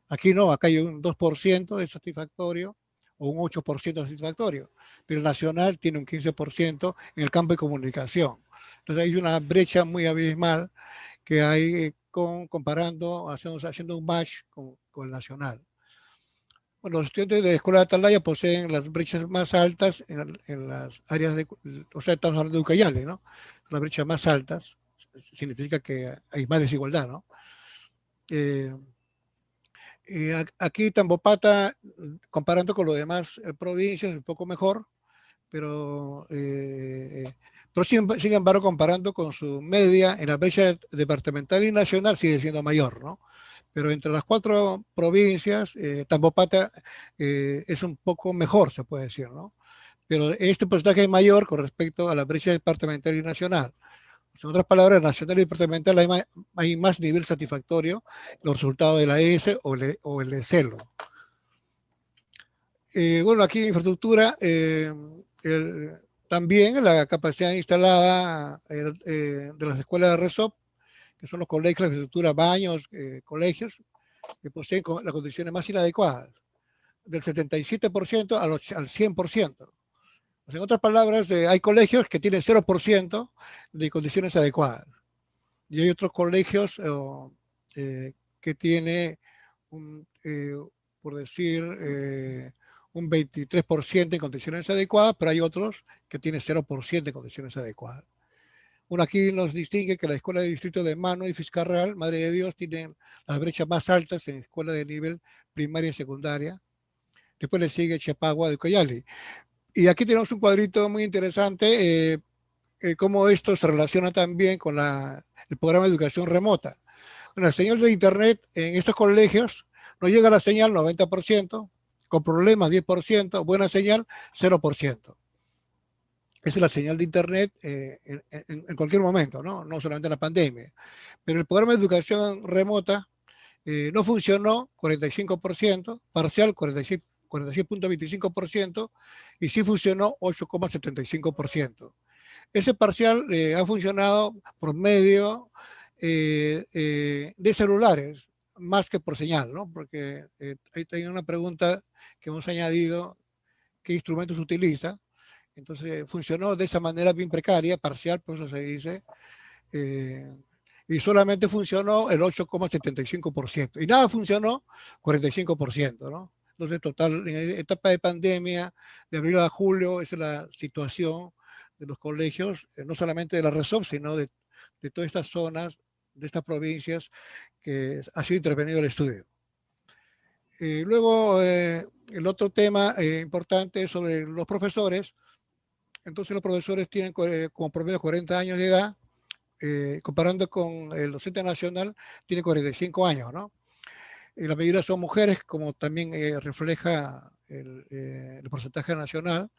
Aquí no, acá hay un 2% de satisfactorio o un 8% satisfactorio, pero el nacional tiene un 15% en el campo de comunicación. Entonces hay una brecha muy abismal que hay comparando, haciendo un match con el nacional. Bueno, los estudiantes de la Escuela de Atalaya poseen las brechas más altas en las áreas de, o sea, estamos hablando de Ucayali, ¿no? Las brechas más altas significa que hay más desigualdad, ¿no? Aquí Tambopata, comparando con las demás provincias, un poco mejor, pero sin embargo, comparando con su media en la brecha departamental y nacional, sigue siendo mayor, ¿no? Pero entre las 4 provincias, Tambopata es un poco mejor, se puede decir, ¿no? Pero este porcentaje es mayor con respecto a la brecha departamental y nacional. En otras palabras, nacional y departamental hay más nivel satisfactorio los resultados de la ES o el ESELO. Bueno, aquí en infraestructura, también la capacidad instalada de las escuelas de RESOP, que son los colegios, la infraestructura, baños, colegios, que poseen las condiciones más inadecuadas, del 77% al 100%. O sea, en otras palabras, hay colegios que tienen 0% de condiciones adecuadas. Y hay otros colegios que tienen, por decir, un 23% en condiciones adecuadas, pero hay otros que tienen 0% en condiciones adecuadas. Bueno, aquí nos distingue que la escuela de distrito de Manu y Fiscarral, Madre de Dios, tienen las brechas más altas en escuela de nivel primaria y secundaria. Después le sigue Chepagua de Ucayali. Y aquí tenemos un cuadrito muy interesante, cómo esto se relaciona también con el programa de educación remota. Bueno, la señal de internet en estos colegios no llega a la señal 90%, con problemas 10%, buena señal 0%. Esa es la señal de internet en cualquier momento, ¿no? No solamente en la pandemia. Pero el programa de educación remota No funcionó 45%, parcial 46.25% y sí funcionó 8,75%. Ese parcial ha funcionado por medio de celulares, más que por señal, ¿no? Porque ahí hay una pregunta que hemos añadido, ¿qué instrumentos utiliza? Entonces funcionó de esa manera bien precaria, parcial, por eso se dice, y solamente funcionó el 8,75%. Y nada funcionó 45%, ¿no? Entonces, total, en etapa de pandemia, de abril a julio, esa es la situación de los colegios, no solamente de la RESOP, sino de todas estas zonas, de estas provincias que ha sido intervenido el estudio. Luego, el otro tema importante es sobre los profesores. Entonces, los profesores tienen como promedio 40 años de edad, comparando con el docente nacional, tiene 45 años, ¿no? La mayoría son mujeres, como también refleja el porcentaje nacional.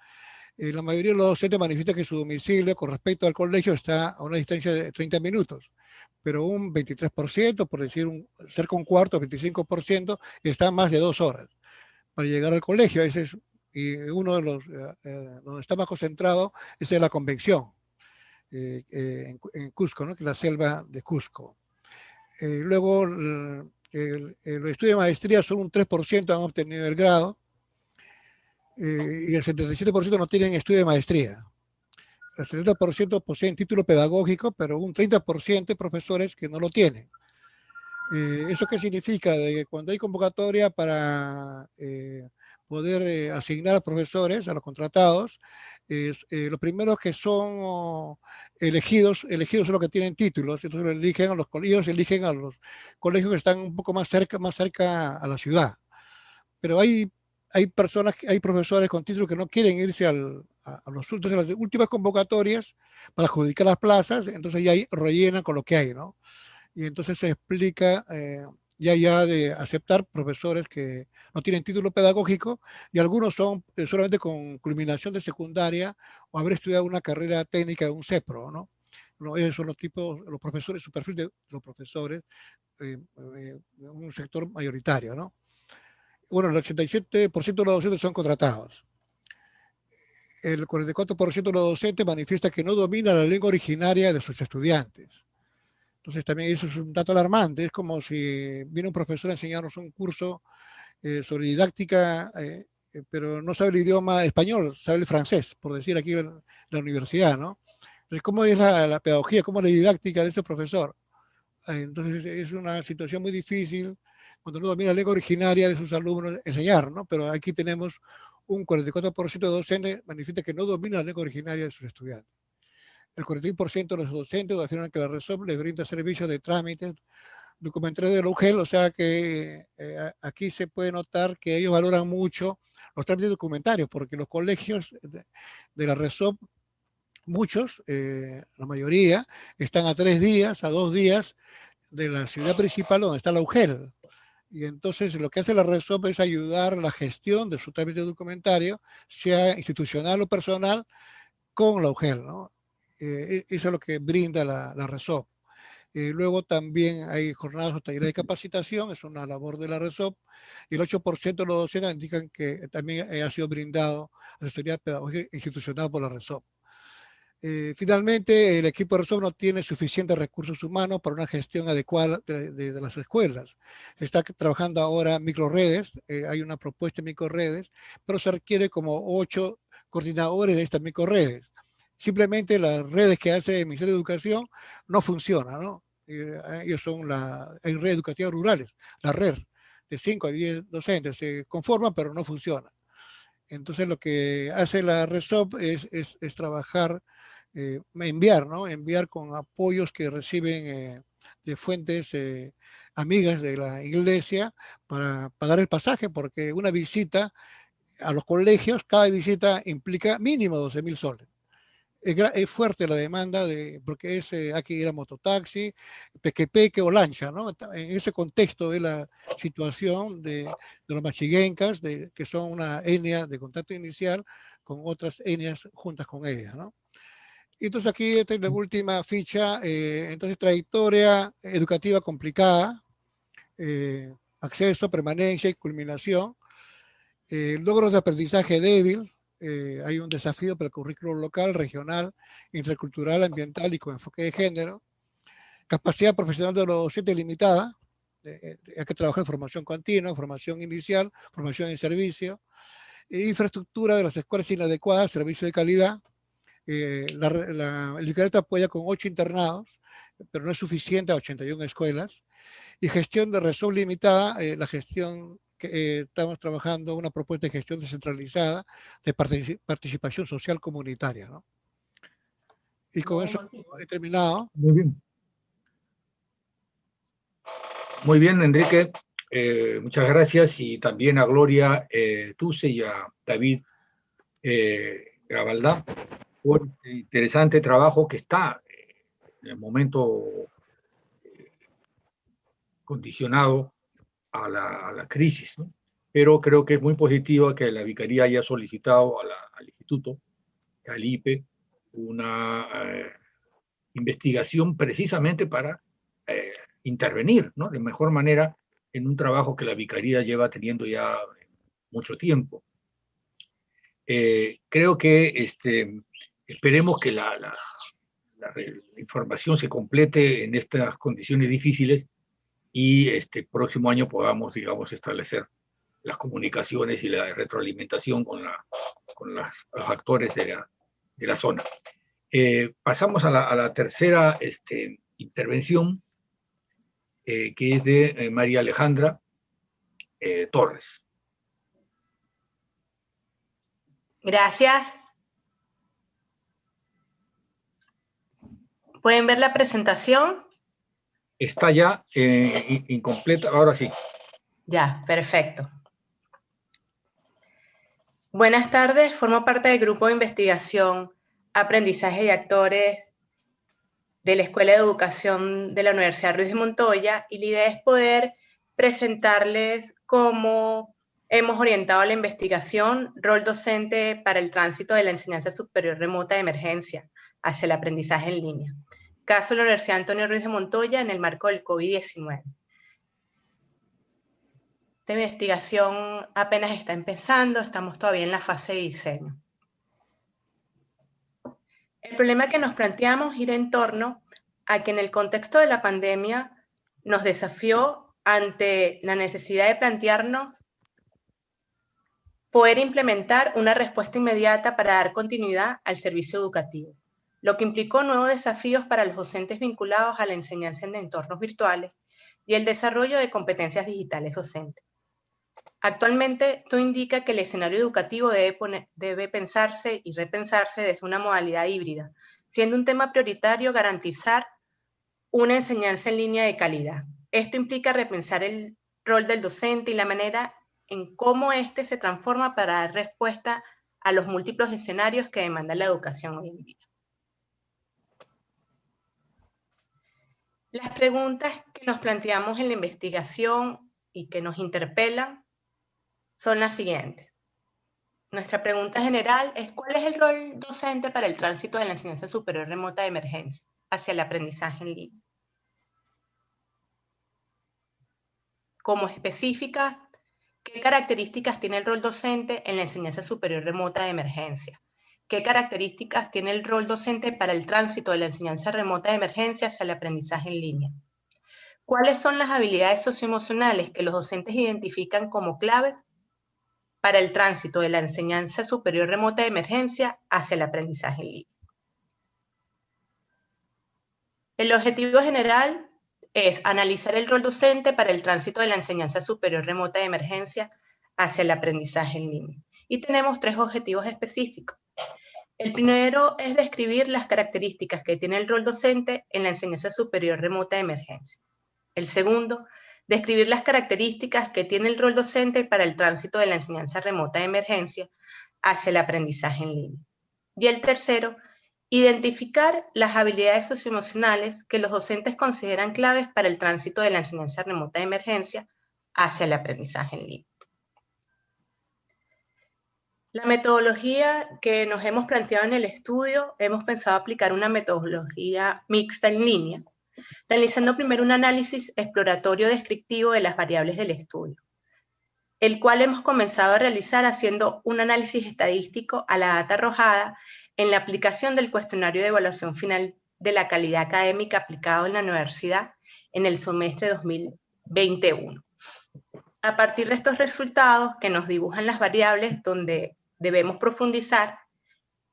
La mayoría de los docentes manifiestan que su domicilio con respecto al colegio está a una distancia de 30 minutos, pero un 23%, por decir cerca de un cuarto, 25%, está a más de 2 horas para llegar al colegio. Ese es, y uno de los donde está más concentrado es en la Convención, en Cusco, ¿no? Que es la selva de Cusco. Luego, los estudios de maestría son un 3% han obtenido el grado, y el 77% no tienen estudio de maestría. El 70% poseen título pedagógico, pero un 30% de profesores que no lo tienen. ¿Eso qué significa? De que cuando hay convocatoria para poder asignar a profesores, a los contratados, los primeros que son elegidos son los que tienen títulos. Entonces eligen a los colegios, eligen a los colegios que están un poco más cerca a la ciudad. Pero hay personas, hay profesores con títulos que no quieren irse a las últimas convocatorias para adjudicar las plazas, entonces ya ahí rellenan con lo que hay, ¿no? Y entonces se explica ya de aceptar profesores que no tienen título pedagógico, y algunos son solamente con culminación de secundaria o haber estudiado una carrera técnica de un CEPRO, ¿no? No, esos son los tipos, los profesores, su perfil de los profesores, un sector mayoritario, ¿no? Bueno, el 87% de los docentes son contratados. El 44% de los docentes manifiesta que no domina la lengua originaria de sus estudiantes. Entonces también eso es un dato alarmante. Es como si viene un profesor a enseñarnos un curso sobre didáctica, pero no sabe el idioma español, sabe el francés, por decir aquí en la universidad, ¿no? Entonces, ¿cómo es la pedagogía, cómo es la didáctica de ese profesor? Entonces es una situación muy difícil cuando no domina la lengua originaria de sus alumnos enseñar, ¿no? Pero aquí tenemos un 44% de docentes manifiesta que no domina la lengua originaria de sus estudiantes. El 41% de los docentes afirman que la RESOP les brinda servicios de trámites documentales de la UGEL, o sea que aquí se puede notar que ellos valoran mucho los trámites documentarios, porque los colegios de la RESOP, muchos, la mayoría, están a 3 días, a 2 días de la ciudad principal donde está la UGEL. Y entonces lo que hace la RESOP es ayudar a la gestión de su trámite documentario, sea institucional o personal, con la UGEL, ¿no? Eso es lo que brinda la RESOP. Luego también hay jornadas o talleres de capacitación, es una labor de la RESOP, y el 8% de los docentes indican que también ha sido brindado asesoría pedagógica institucional por la RESOP. Finalmente, el equipo de RESOP no tiene suficientes recursos humanos para una gestión adecuada de las escuelas. Se está trabajando ahora microredes, hay una propuesta en microredes, pero se requiere como 8 coordinadores de estas microredes. Simplemente las redes que hace el Ministerio de Educación no funcionan, ¿no? Ellos son hay redes educativas rurales, la red de 5 a 10 docentes, se conforman pero no funcionan. Entonces lo que hace la RESOP es trabajar, enviar, ¿no? Enviar con apoyos que reciben de fuentes amigas de la iglesia para pagar el pasaje, porque una visita a los colegios, cada visita implica mínimo 12.000 soles. Es fuerte la demanda, porque hay que ir a mototaxi, peque o lancha, ¿no? En ese contexto de la situación de los machiguencas, que son una etnia de contacto inicial con otras etnias juntas con ellas, ¿no? Y entonces aquí esta es la última ficha, entonces trayectoria educativa complicada. acceso, permanencia y culminación. Logros de aprendizaje débil. Hay un desafío para el currículo local, regional, intercultural, ambiental y con enfoque de género. Capacidad profesional de los docentes limitada. Hay que trabajar en formación continua, formación inicial, formación en servicio. Infraestructura de las escuelas inadecuada, servicio de calidad. El decreto apoya con 8 internados, pero no es suficiente a 81 escuelas. Y gestión de RESOP limitada, la gestión que estamos trabajando, una propuesta de gestión descentralizada de participación social comunitaria, ¿no? Y con eso he terminado. Muy bien. Muy bien, Enrique. Muchas gracias, y también a Gloria Tuse y a David Gabaldá por este interesante trabajo que está en el momento condicionado a la crisis, ¿no? Pero creo que es muy positivo que la Vicaría haya solicitado al Instituto, al IPE, una investigación precisamente para intervenir, ¿no?, de mejor manera en un trabajo que la Vicaría lleva teniendo ya mucho tiempo. Creo que esperemos que la información se complete en estas condiciones difíciles y próximo año podamos, digamos, establecer las comunicaciones y la retroalimentación con los actores de la zona. Pasamos a la tercera intervención, que es de María Alejandra Torres. Gracias. ¿Pueden ver la presentación? Está ya incompleta, ahora sí. Ya, perfecto. Buenas tardes, formo parte del grupo de investigación Aprendizaje y Actores de la Escuela de Educación de la Universidad Ruiz de Montoya, y la idea es poder presentarles cómo hemos orientado la investigación, rol docente para el tránsito de la enseñanza superior remota de emergencia hacia el aprendizaje en línea. Caso de la Universidad Antonio Ruiz de Montoya en el marco del COVID-19. Esta investigación apenas está empezando, estamos todavía en la fase de diseño. El problema que nos planteamos gira en torno a que en el contexto de la pandemia nos desafió ante la necesidad de plantearnos poder implementar una respuesta inmediata para dar continuidad al servicio educativo, lo que implicó nuevos desafíos para los docentes vinculados a la enseñanza en entornos virtuales y el desarrollo de competencias digitales docentes. Actualmente, todo indica que el escenario educativo debe pensarse y repensarse desde una modalidad híbrida, siendo un tema prioritario garantizar una enseñanza en línea de calidad. Esto implica repensar el rol del docente y la manera en cómo éste se transforma para dar respuesta a los múltiples escenarios que demanda la educación hoy en día. Las preguntas que nos planteamos en la investigación y que nos interpelan son las siguientes. Nuestra pregunta general es: ¿cuál es el rol docente para el tránsito de la enseñanza superior remota de emergencia hacia el aprendizaje en línea? Como específicas, ¿qué características tiene el rol docente en la enseñanza superior remota de emergencia? ¿Qué características tiene el rol docente para el tránsito de la enseñanza remota de emergencia hacia el aprendizaje en línea? ¿Cuáles son las habilidades socioemocionales que los docentes identifican como claves para el tránsito de la enseñanza superior remota de emergencia hacia el aprendizaje en línea? El objetivo general es analizar el rol docente para el tránsito de la enseñanza superior remota de emergencia hacia el aprendizaje en línea. Y tenemos 3 objetivos específicos. El primero es describir las características que tiene el rol docente en la enseñanza superior remota de emergencia. El segundo, describir las características que tiene el rol docente para el tránsito de la enseñanza remota de emergencia hacia el aprendizaje en línea. Y el tercero, identificar las habilidades socioemocionales que los docentes consideran claves para el tránsito de la enseñanza remota de emergencia hacia el aprendizaje en línea. La metodología que nos hemos planteado en el estudio, hemos pensado aplicar una metodología mixta en línea, realizando primero un análisis exploratorio descriptivo de las variables del estudio, el cual hemos comenzado a realizar haciendo un análisis estadístico a la data arrojada en la aplicación del cuestionario de evaluación final de la calidad académica aplicado en la universidad en el semestre 2021. A partir de estos resultados que nos dibujan las variables donde debemos profundizar,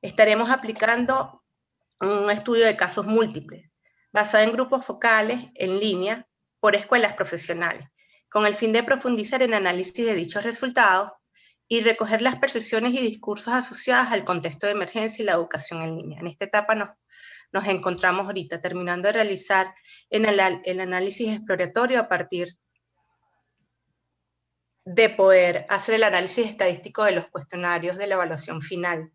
estaremos aplicando un estudio de casos múltiples, basado en grupos focales en línea por escuelas profesionales, con el fin de profundizar en análisis de dichos resultados y recoger las percepciones y discursos asociados al contexto de emergencia y la educación en línea. En esta etapa nos encontramos ahorita, terminando de realizar el análisis exploratorio a partir de poder hacer el análisis estadístico de los cuestionarios de la evaluación final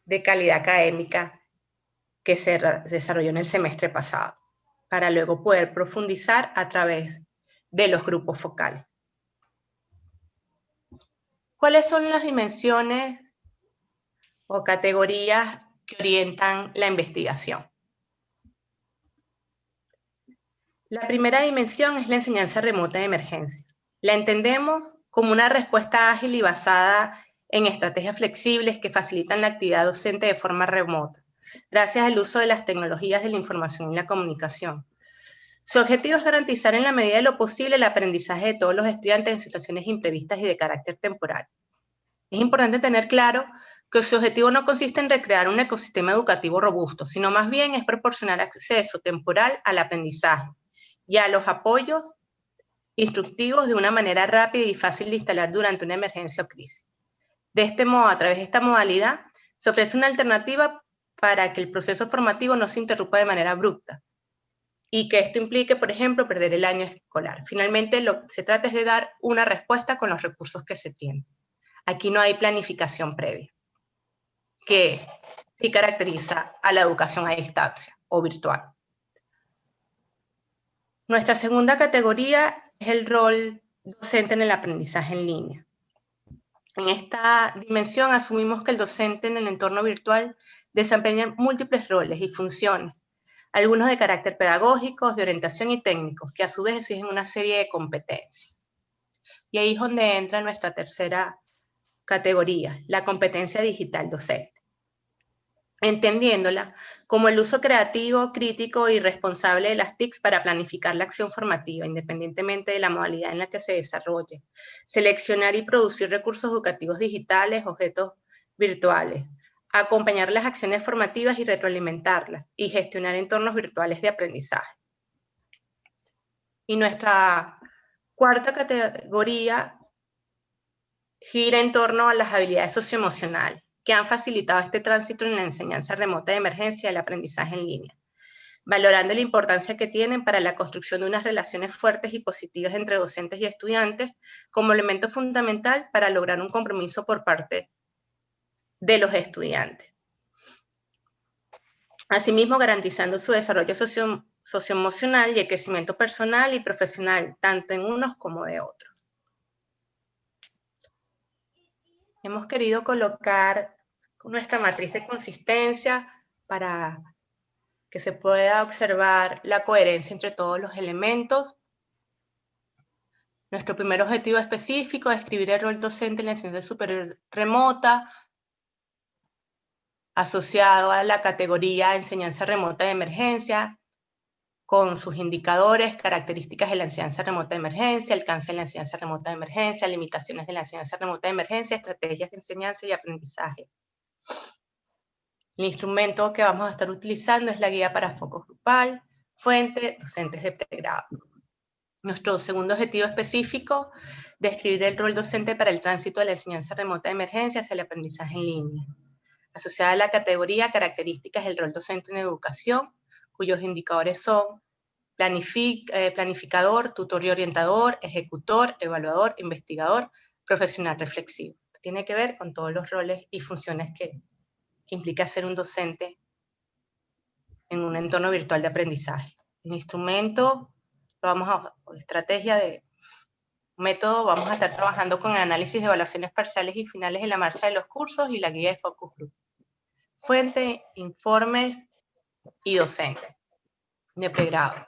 de calidad académica que se desarrolló en el semestre pasado, para luego poder profundizar a través de los grupos focales. ¿Cuáles son las dimensiones o categorías que orientan la investigación? La primera dimensión es la enseñanza remota de emergencia. La entendemos como una respuesta ágil y basada en estrategias flexibles que facilitan la actividad docente de forma remota, gracias al uso de las tecnologías de la información y la comunicación. Su objetivo es garantizar en la medida de lo posible el aprendizaje de todos los estudiantes en situaciones imprevistas y de carácter temporal. Es importante tener claro que su objetivo no consiste en recrear un ecosistema educativo robusto, sino más bien es proporcionar acceso temporal al aprendizaje y a los apoyos instructivos de una manera rápida y fácil de instalar durante una emergencia o crisis. De este modo, a través de esta modalidad, se ofrece una alternativa para que el proceso formativo no se interrumpa de manera abrupta y que esto implique, por ejemplo, perder el año escolar. Finalmente, lo que se trata es de dar una respuesta con los recursos que se tienen. Aquí no hay planificación previa, que sí caracteriza a la educación a distancia o virtual. Nuestra segunda categoría es el rol docente en el aprendizaje en línea. En esta dimensión asumimos que el docente en el entorno virtual desempeña múltiples roles y funciones, algunos de carácter pedagógico, de orientación y técnicos, que a su vez exigen una serie de competencias. Y ahí es donde entra nuestra tercera categoría, la competencia digital docente, entendiéndola como el uso creativo, crítico y responsable de las TICs para planificar la acción formativa, independientemente de la modalidad en la que se desarrolle, seleccionar y producir recursos educativos digitales, objetos virtuales, acompañar las acciones formativas y retroalimentarlas, y gestionar entornos virtuales de aprendizaje. Y nuestra cuarta categoría gira en torno a las habilidades socioemocionales, que han facilitado este tránsito en la enseñanza remota de emergencia del aprendizaje en línea, valorando la importancia que tienen para la construcción de unas relaciones fuertes y positivas entre docentes y estudiantes como elemento fundamental para lograr un compromiso por parte de los estudiantes. Asimismo, garantizando su desarrollo socioemocional y el crecimiento personal y profesional, tanto en unos como de otros. Hemos querido colocar nuestra matriz de consistencia para que se pueda observar la coherencia entre todos los elementos. Nuestro primer objetivo específico es describir el rol docente en la enseñanza superior remota, asociado a la categoría enseñanza remota de emergencia, con sus indicadores, características de la enseñanza remota de emergencia, alcance de la enseñanza remota de emergencia, limitaciones de la enseñanza remota de emergencia, estrategias de enseñanza y aprendizaje. El instrumento que vamos a estar utilizando es la guía para foco grupal, fuente, docentes de pregrado. Nuestro segundo objetivo específico, describir el rol docente para el tránsito de la enseñanza remota de emergencia hacia el aprendizaje en línea, asociada a la categoría características del rol docente en educación, cuyos indicadores son planificador, tutor y orientador, ejecutor, evaluador, investigador, profesional reflexivo. Tiene que ver con todos los roles y funciones que implica ser un docente en un entorno virtual de aprendizaje. El instrumento, estrategia de método, vamos a estar trabajando con el análisis de evaluaciones parciales y finales de la marcha de los cursos y la guía de focus group. Fuente, informes y docentes. de pregrado.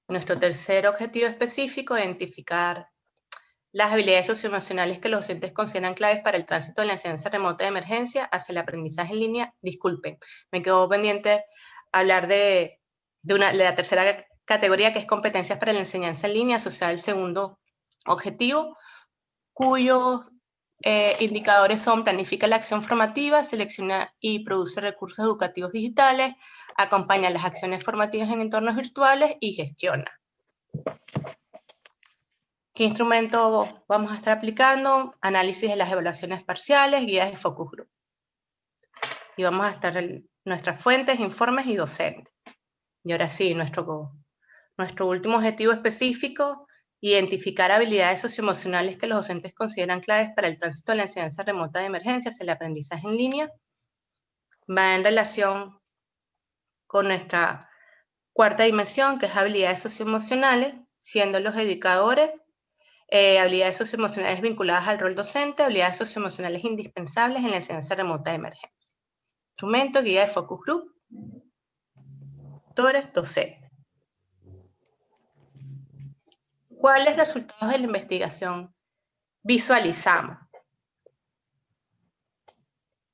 Nuestro tercer objetivo específico es identificar las habilidades socioemocionales que los docentes consideran claves para el tránsito de la enseñanza remota de emergencia hacia el aprendizaje en línea. Disculpen, me quedó pendiente hablar de la tercera categoría, que es competencias para la enseñanza en línea, asociada al segundo objetivo, cuyos indicadores son: planifica la acción formativa, selecciona y produce recursos educativos digitales, acompaña las acciones formativas en entornos virtuales y gestiona. ¿Qué instrumento vamos a estar aplicando? Análisis de las evaluaciones parciales, guías de focus group. Y vamos a estar en nuestras fuentes, informes y docentes. Y ahora sí, nuestro último objetivo específico: identificar habilidades socioemocionales que los docentes consideran claves para el tránsito de la enseñanza remota de emergencia hacia el aprendizaje en línea. Va en relación con nuestra cuarta dimensión, que es habilidades socioemocionales, siendo los indicadores habilidades socioemocionales vinculadas al rol docente, habilidades socioemocionales indispensables en la enseñanza remota de emergencia. Instrumento, guía de focus group, tutores, docentes. ¿Cuáles resultados de la investigación visualizamos?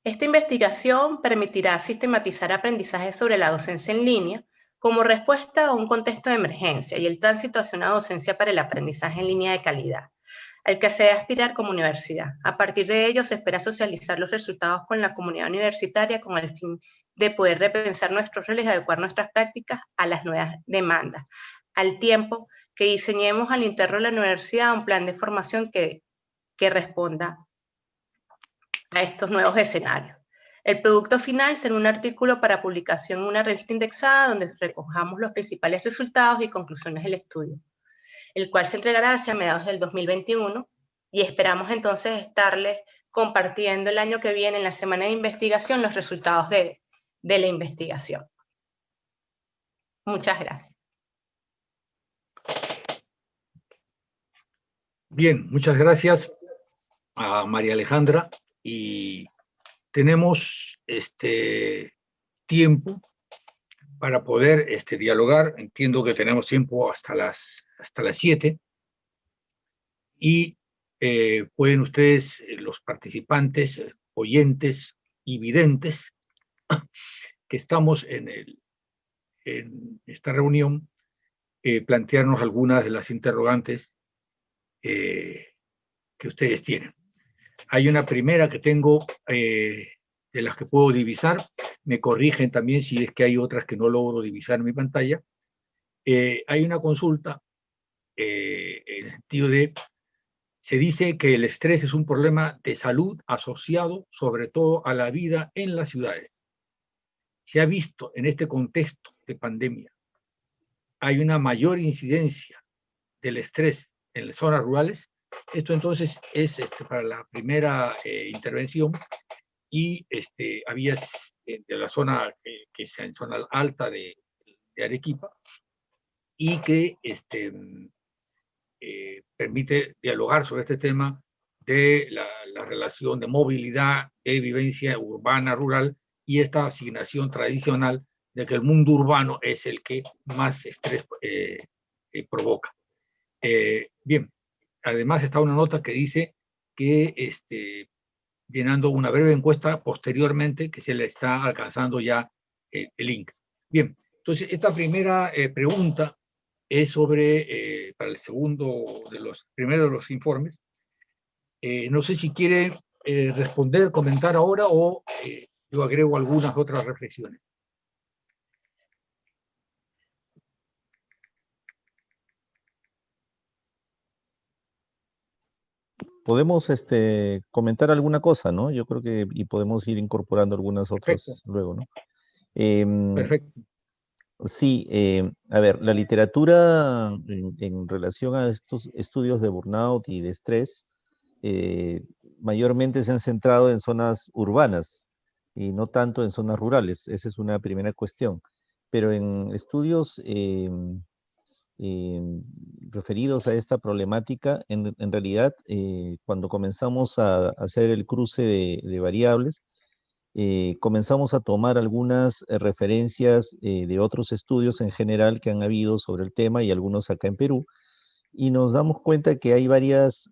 Esta investigación permitirá sistematizar aprendizaje sobre la docencia en línea como respuesta a un contexto de emergencia y el tránsito hacia una docencia para el aprendizaje en línea de calidad, al que se debe aspirar como universidad. A partir de ello, se espera socializar los resultados con la comunidad universitaria con el fin de poder repensar nuestros roles y adecuar nuestras prácticas a las nuevas demandas, al tiempo que diseñemos al interno de la universidad un plan de formación que responda a estos nuevos escenarios. El producto final será un artículo para publicación en una revista indexada donde recojamos los principales resultados y conclusiones del estudio, el cual se entregará hacia mediados del 2021 y esperamos entonces estarles compartiendo el año que viene, en la semana de investigación, los resultados de la investigación. Muchas gracias. Bien, muchas gracias a María Alejandra, y tenemos tiempo para poder dialogar. Entiendo que tenemos tiempo hasta las 7, y pueden ustedes, los participantes, oyentes y videntes que estamos en esta reunión, plantearnos algunas de las interrogantes que ustedes tienen. Hay una primera que tengo, de las que puedo divisar. Me corrigen también si es que hay otras que no logro divisar en mi pantalla. Hay una consulta en el sentido de: se dice que el estrés es un problema de salud asociado sobre todo a la vida en las ciudades. Se ha visto en este contexto de pandemia, hay una mayor incidencia del estrés en las zonas rurales. Esto entonces es para la primera intervención, y había de la zona que es en zona alta de Arequipa, y que permite dialogar sobre este tema de la relación de movilidad, de vivencia urbana, rural, y esta asignación tradicional de que el mundo urbano es el que más estrés provoca. Bien, además está una nota que dice que llenando una breve encuesta posteriormente, que se le está alcanzando ya el link. Bien, entonces esta primera pregunta es sobre, para el primero de los informes. No sé si quiere responder, comentar ahora, o yo agrego algunas otras reflexiones. Podemos comentar alguna cosa, ¿no? Yo creo que y podemos ir incorporando algunas otras Perfecto. luego, ¿no? Perfecto. Sí, a ver, la literatura en relación a estos estudios de burnout y de estrés mayormente se han centrado en zonas urbanas y no tanto en zonas rurales. Esa es una primera cuestión. Pero en estudios referidos a esta problemática, en realidad, cuando comenzamos a hacer el cruce de variables, comenzamos a tomar algunas referencias de otros estudios en general que han habido sobre el tema y algunos acá en Perú, y nos damos cuenta que hay varias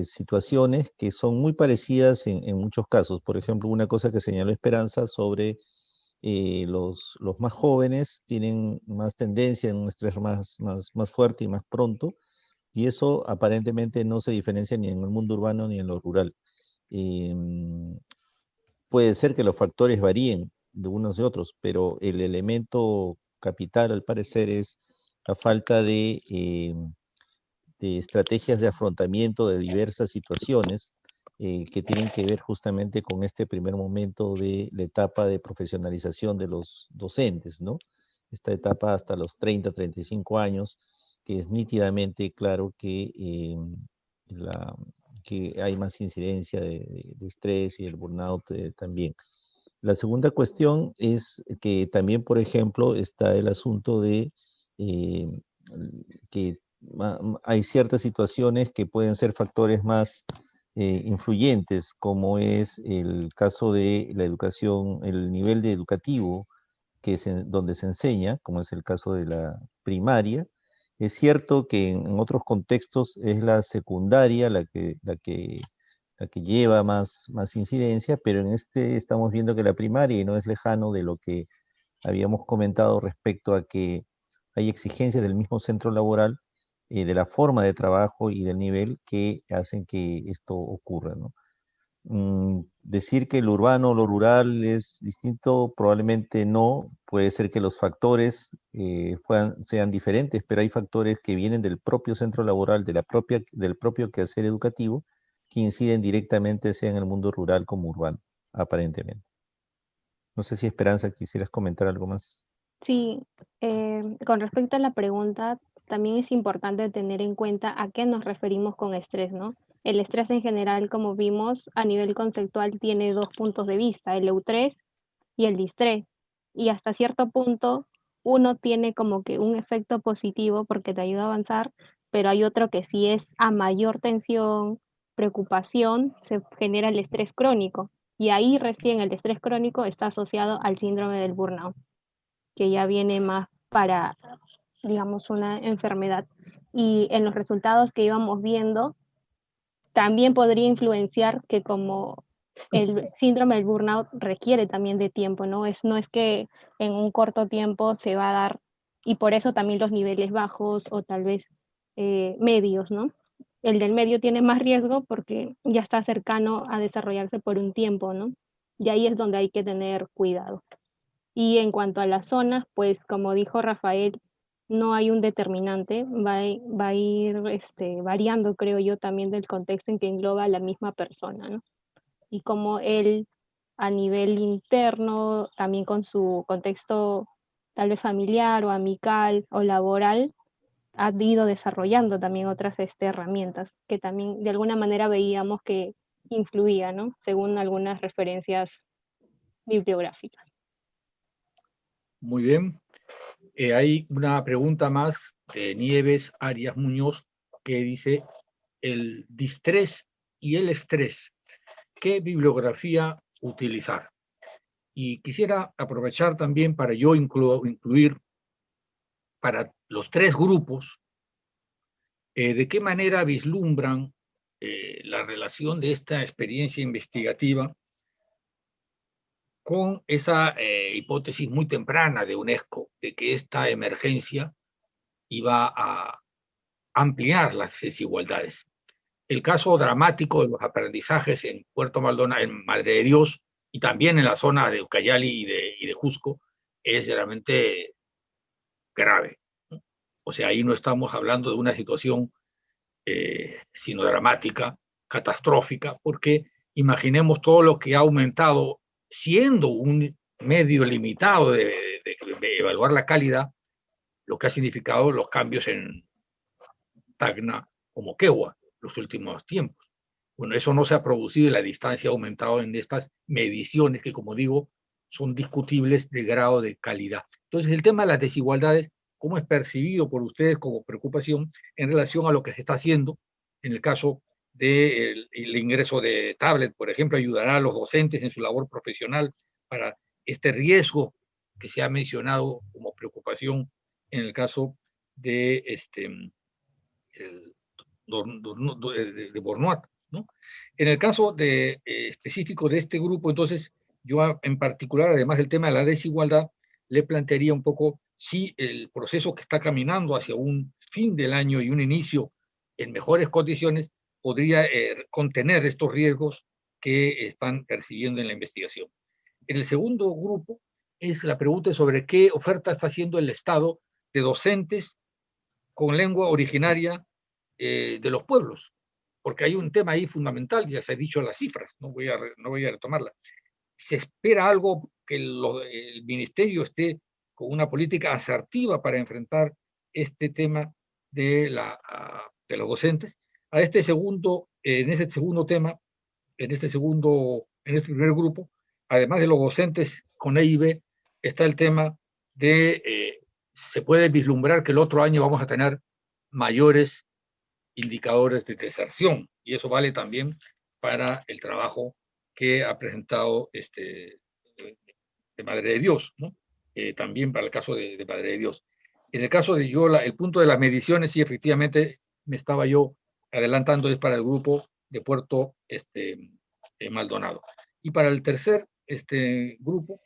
situaciones que son muy parecidas en muchos casos. Por ejemplo, una cosa que señaló Esperanza sobre los más jóvenes tienen más tendencia en un estrés más fuerte y más pronto, y eso aparentemente no se diferencia ni en el mundo urbano ni en lo rural. Puede ser que los factores varíen de unos de otros, pero el elemento capital, al parecer, es la falta de estrategias de afrontamiento de diversas situaciones que tienen que ver justamente con este primer momento de la etapa de profesionalización de los docentes, ¿no? Esta etapa hasta los 30, 35 años, que es nítidamente claro que hay más incidencia de estrés y el burnout también. La segunda cuestión es que también, por ejemplo, está el asunto de que hay ciertas situaciones que pueden ser factores más influyentes, como es el caso de la educación, el nivel de educativo donde se enseña, como es el caso de la primaria. Es cierto que en otros contextos es la secundaria la que lleva más incidencia, pero en este estamos viendo que la primaria, y no es lejano de lo que habíamos comentado respecto a que hay exigencias del mismo centro laboral, de la forma de trabajo y del nivel que hacen que esto ocurra, ¿no? Decir que lo urbano o lo rural es distinto, probablemente no. Puede ser que los factores sean diferentes, pero hay factores que vienen del propio centro laboral, del propio quehacer educativo, que inciden directamente sea en el mundo rural como urbano, aparentemente. No sé si Esperanza quisieras comentar algo más. Sí, con respecto a la pregunta, también es importante tener en cuenta a qué nos referimos con estrés, ¿no? El estrés en general, como vimos, a nivel conceptual tiene dos puntos de vista, el eustrés y el distrés. Y hasta cierto punto, uno tiene como que un efecto positivo porque te ayuda a avanzar, pero hay otro que si es a mayor tensión, preocupación, se genera el estrés crónico. Y ahí recién el estrés crónico está asociado al síndrome del burnout, que ya viene más para, digamos, una enfermedad. Y en los resultados que íbamos viendo, también podría influenciar que como el síndrome del burnout requiere también de tiempo, ¿no? No es que en un corto tiempo se va a dar, y por eso también los niveles bajos o tal vez medios, ¿no? El del medio tiene más riesgo porque ya está cercano a desarrollarse por un tiempo, ¿no? Y ahí es donde hay que tener cuidado. Y en cuanto a las zonas, pues como dijo Rafael, no hay un determinante, va a ir variando, creo yo, también del contexto en que engloba a la misma persona, ¿no? Y como él a nivel interno, también con su contexto tal vez familiar o amical o laboral, ha ido desarrollando también otras herramientas que también de alguna manera veíamos que influía, ¿no? Según algunas referencias bibliográficas. Muy bien. Hay una pregunta más de Nieves Arias Muñoz que dice: el distrés y el estrés, ¿qué bibliografía utilizar? Y quisiera aprovechar también para yo incluir para los tres grupos de qué manera vislumbran la relación de esta experiencia investigativa con esa hipótesis muy temprana de UNESCO de que esta emergencia iba a ampliar las desigualdades. El caso dramático de los aprendizajes en Puerto Maldonado, en Madre de Dios, y también en la zona de Ucayali y de Cusco, es realmente grave. O sea, ahí no estamos hablando de una situación sino dramática, catastrófica, porque imaginemos todo lo que ha aumentado, siendo un medio limitado de evaluar la calidad, lo que ha significado los cambios en Tacna o Moquegua los últimos tiempos. Bueno, eso no se ha producido y la distancia ha aumentado en estas mediciones que, como digo, son discutibles de grado de calidad. Entonces, el tema de las desigualdades, ¿cómo es percibido por ustedes como preocupación en relación a lo que se está haciendo en el caso el ingreso de tablet, por ejemplo, ayudará a los docentes en su labor profesional para este riesgo que se ha mencionado como preocupación en el caso de de Bornuat, ¿no? En el caso específico de este grupo, entonces, yo en particular, además del tema de la desigualdad, le plantearía un poco si el proceso que está caminando hacia un fin del año y un inicio en mejores condiciones podría contener estos riesgos que están percibiendo en la investigación. En el segundo grupo es la pregunta sobre qué oferta está haciendo el Estado de docentes con lengua originaria de los pueblos, porque hay un tema ahí fundamental, ya se ha dicho las cifras, no voy a retomarla. Se espera algo que el ministerio esté con una política asertiva para enfrentar este tema de los docentes. En este segundo tema, en este primer grupo, además de los docentes con EIB, está el tema de, se puede vislumbrar que el otro año vamos a tener mayores indicadores de deserción, y eso vale también para el trabajo que ha presentado de Madre de Dios, ¿no? También para el caso de Madre de Dios. En el caso de el punto de las mediciones, sí, efectivamente, me estaba yo adelantando, es para el grupo de Puerto Maldonado. Y para el tercer grupo,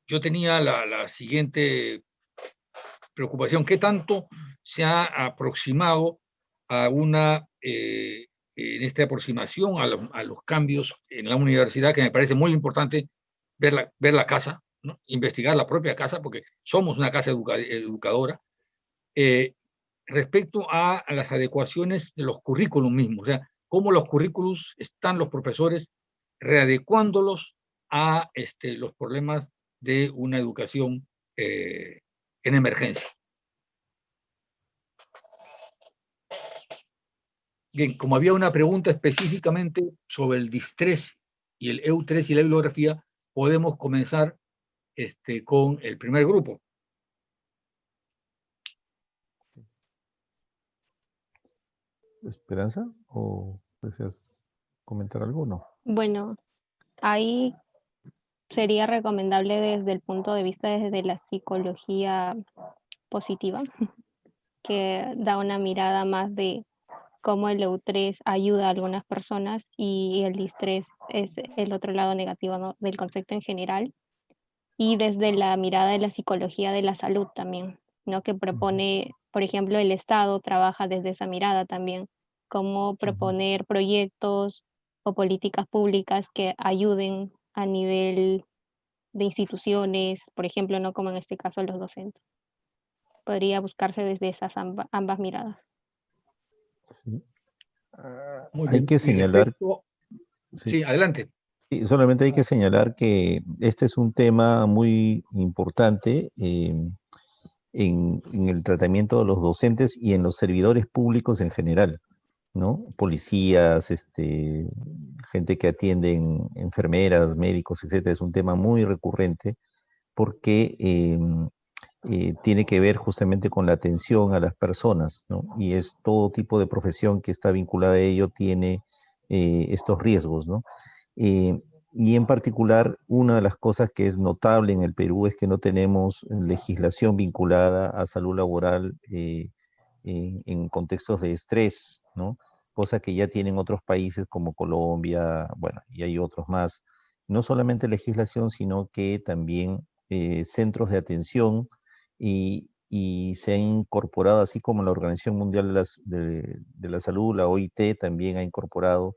yo tenía la siguiente preocupación: ¿qué tanto se ha aproximado a en esta aproximación a los cambios en la universidad, que me parece muy importante ver la casa, ¿no? Investigar la propia casa, porque somos una casa educadora, respecto a las adecuaciones de los currículums mismos, o sea, cómo los currículums están los profesores readecuándolos a los problemas de una educación en emergencia. Bien, como había una pregunta específicamente sobre el DIS-3 y el EU3 y la bibliografía, podemos comenzar con el primer grupo. ¿Esperanza? ¿O deseas comentar alguno? Bueno, ahí sería recomendable desde el punto de vista desde la psicología positiva, que da una mirada más de cómo el EU3 ayuda a algunas personas y el DIS-3 es el otro lado negativo, ¿no?, del concepto en general, y desde la mirada de la psicología de la salud también, ¿no?, que propone, por ejemplo, el Estado trabaja desde esa mirada también, cómo proponer proyectos o políticas públicas que ayuden a nivel de instituciones, por ejemplo, no como en este caso los docentes. Podría buscarse desde esas ambas miradas. Sí. Muy Hay bien. que señalar. Sí, adelante. Sí, solamente hay que señalar que este es un tema muy importante en el tratamiento de los docentes y en los servidores públicos en general, ¿no? Policías, gente que atienden, enfermeras, médicos, etcétera. Es un tema muy recurrente porque tiene que ver justamente con la atención a las personas, ¿no? Y es todo tipo de profesión que está vinculada a ello tiene estos riesgos, ¿no? Y en particular, una de las cosas que es notable en el Perú es que no tenemos legislación vinculada a salud laboral en contextos de estrés, ¿no? Cosa que ya tienen otros países como Colombia, bueno, y hay otros más. No solamente legislación, sino que también centros de atención y se ha incorporado, así como la Organización Mundial de la Salud, la OIT, también ha incorporado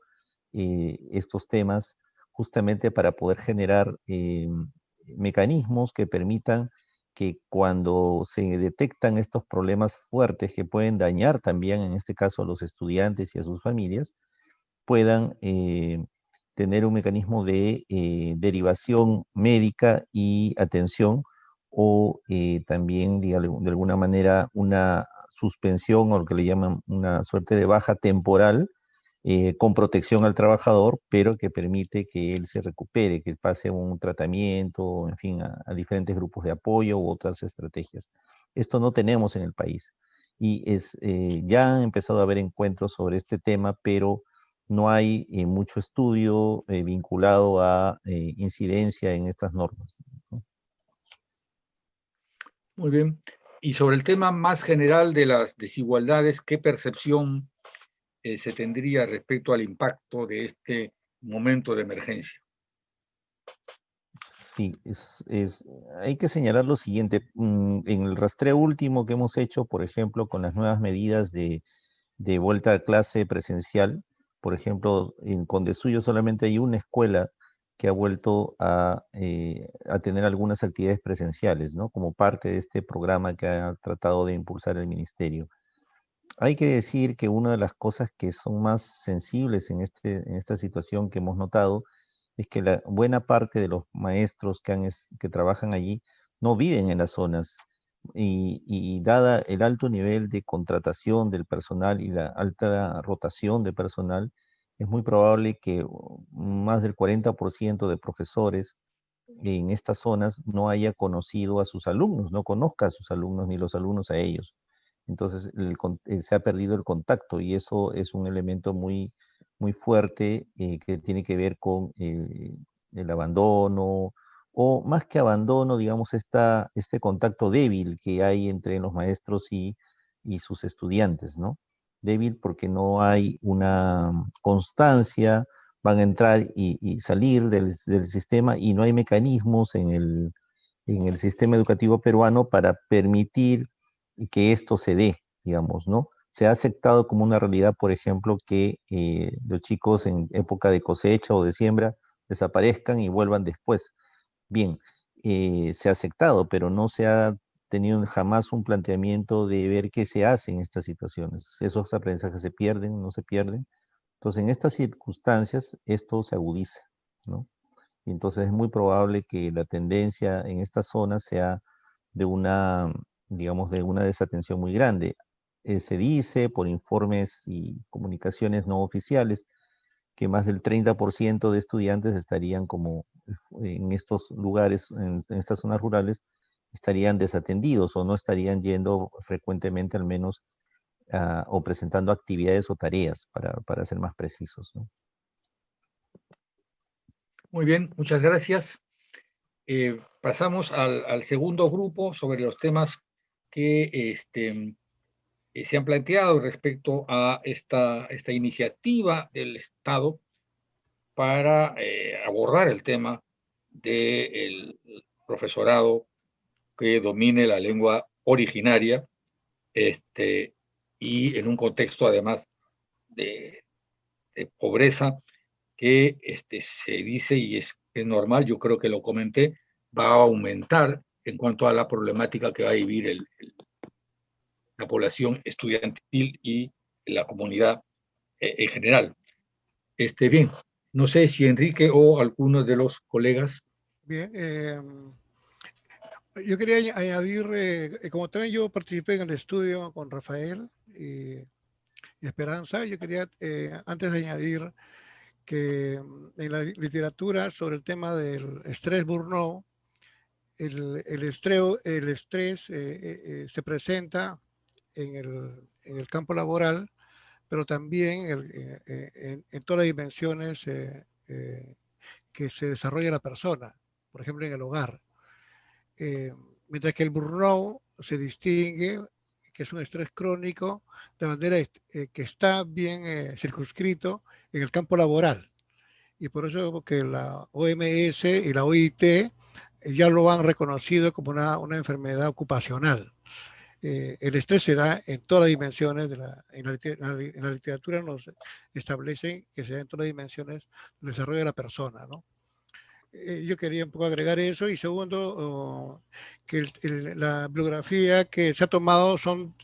estos temas justamente para poder generar mecanismos que permitan que cuando se detectan estos problemas fuertes que pueden dañar también, en este caso, a los estudiantes y a sus familias, puedan tener un mecanismo de derivación médica y atención, o también, de alguna manera, una suspensión, o lo que le llaman una suerte de baja temporal, con protección al trabajador, pero que permite que él se recupere, que pase un tratamiento, en fin, a diferentes grupos de apoyo u otras estrategias. Esto no tenemos en el país. y ya han empezado a haber encuentros sobre este tema, pero no hay mucho estudio vinculado a incidencia en estas normas, ¿no? Muy bien. Y sobre el tema más general de las desigualdades, ¿qué percepción se tendría respecto al impacto de este momento de emergencia? Sí, hay que señalar lo siguiente. En el rastreo último que hemos hecho, por ejemplo, con las nuevas medidas de vuelta a clase presencial, por ejemplo, en Condesuyo solamente hay una escuela que ha vuelto a tener algunas actividades presenciales, ¿no? Como parte de este programa que ha tratado de impulsar el ministerio. Hay que decir que una de las cosas que son más sensibles en esta situación que hemos notado es que la buena parte de los maestros que trabajan allí no viven en las zonas y dada el alto nivel de contratación del personal y la alta rotación de personal, es muy probable que más del 40% de profesores en estas zonas no haya conocido a sus alumnos, no conozca a sus alumnos ni los alumnos a ellos. Entonces se ha perdido el contacto y eso es un elemento muy, muy fuerte que tiene que ver con el abandono o más que abandono, digamos, este contacto débil que hay entre los maestros y sus estudiantes, ¿no? Débil porque no hay una constancia, van a entrar y salir del sistema y no hay mecanismos en el sistema educativo peruano para permitir que esto se dé, digamos, ¿no? Se ha aceptado como una realidad, por ejemplo, que los chicos en época de cosecha o de siembra desaparezcan y vuelvan después. Bien, se ha aceptado, pero no se ha tenido jamás un planteamiento de ver qué se hace en estas situaciones. Esos aprendizajes se pierden, no se pierden. Entonces, en estas circunstancias, esto se agudiza, ¿no? Y entonces es muy probable que la tendencia en esta zona sea de una, digamos, de una desatención muy grande. Se dice por informes y comunicaciones no oficiales que más del 30% de estudiantes estarían como en estos lugares, en estas zonas rurales, estarían desatendidos o no estarían yendo frecuentemente al menos o presentando actividades o tareas, para ser más precisos, ¿no? Muy bien, muchas gracias. Pasamos al segundo grupo sobre los temas que se han planteado respecto a esta iniciativa del Estado para abordar el tema del profesorado que domine la lengua originaria, y en un contexto además de pobreza que se dice, y es normal, yo creo que lo comenté, va a aumentar en cuanto a la problemática que va a vivir la población estudiantil y la comunidad en general. Bien, no sé si Enrique o algunos de los colegas. Bien, yo quería añadir, como también yo participé en el estudio con Rafael y Esperanza, yo quería antes de añadir que en la literatura sobre el tema del estrés burnout, el estrés se presenta en el campo laboral, pero también en todas las dimensiones que se desarrolla la persona, por ejemplo en el hogar. Mientras que el burnout se distingue, que es un estrés crónico, de manera que está bien circunscrito en el campo laboral. Y por eso que la OMS y la OIT ya lo han reconocido como una enfermedad ocupacional. El estrés se da en todas las dimensiones, en la literatura nos establecen que se da en todas las dimensiones del desarrollo de la persona, ¿no? Yo quería un poco agregar eso. Y segundo, que la bibliografía que se ha tomado son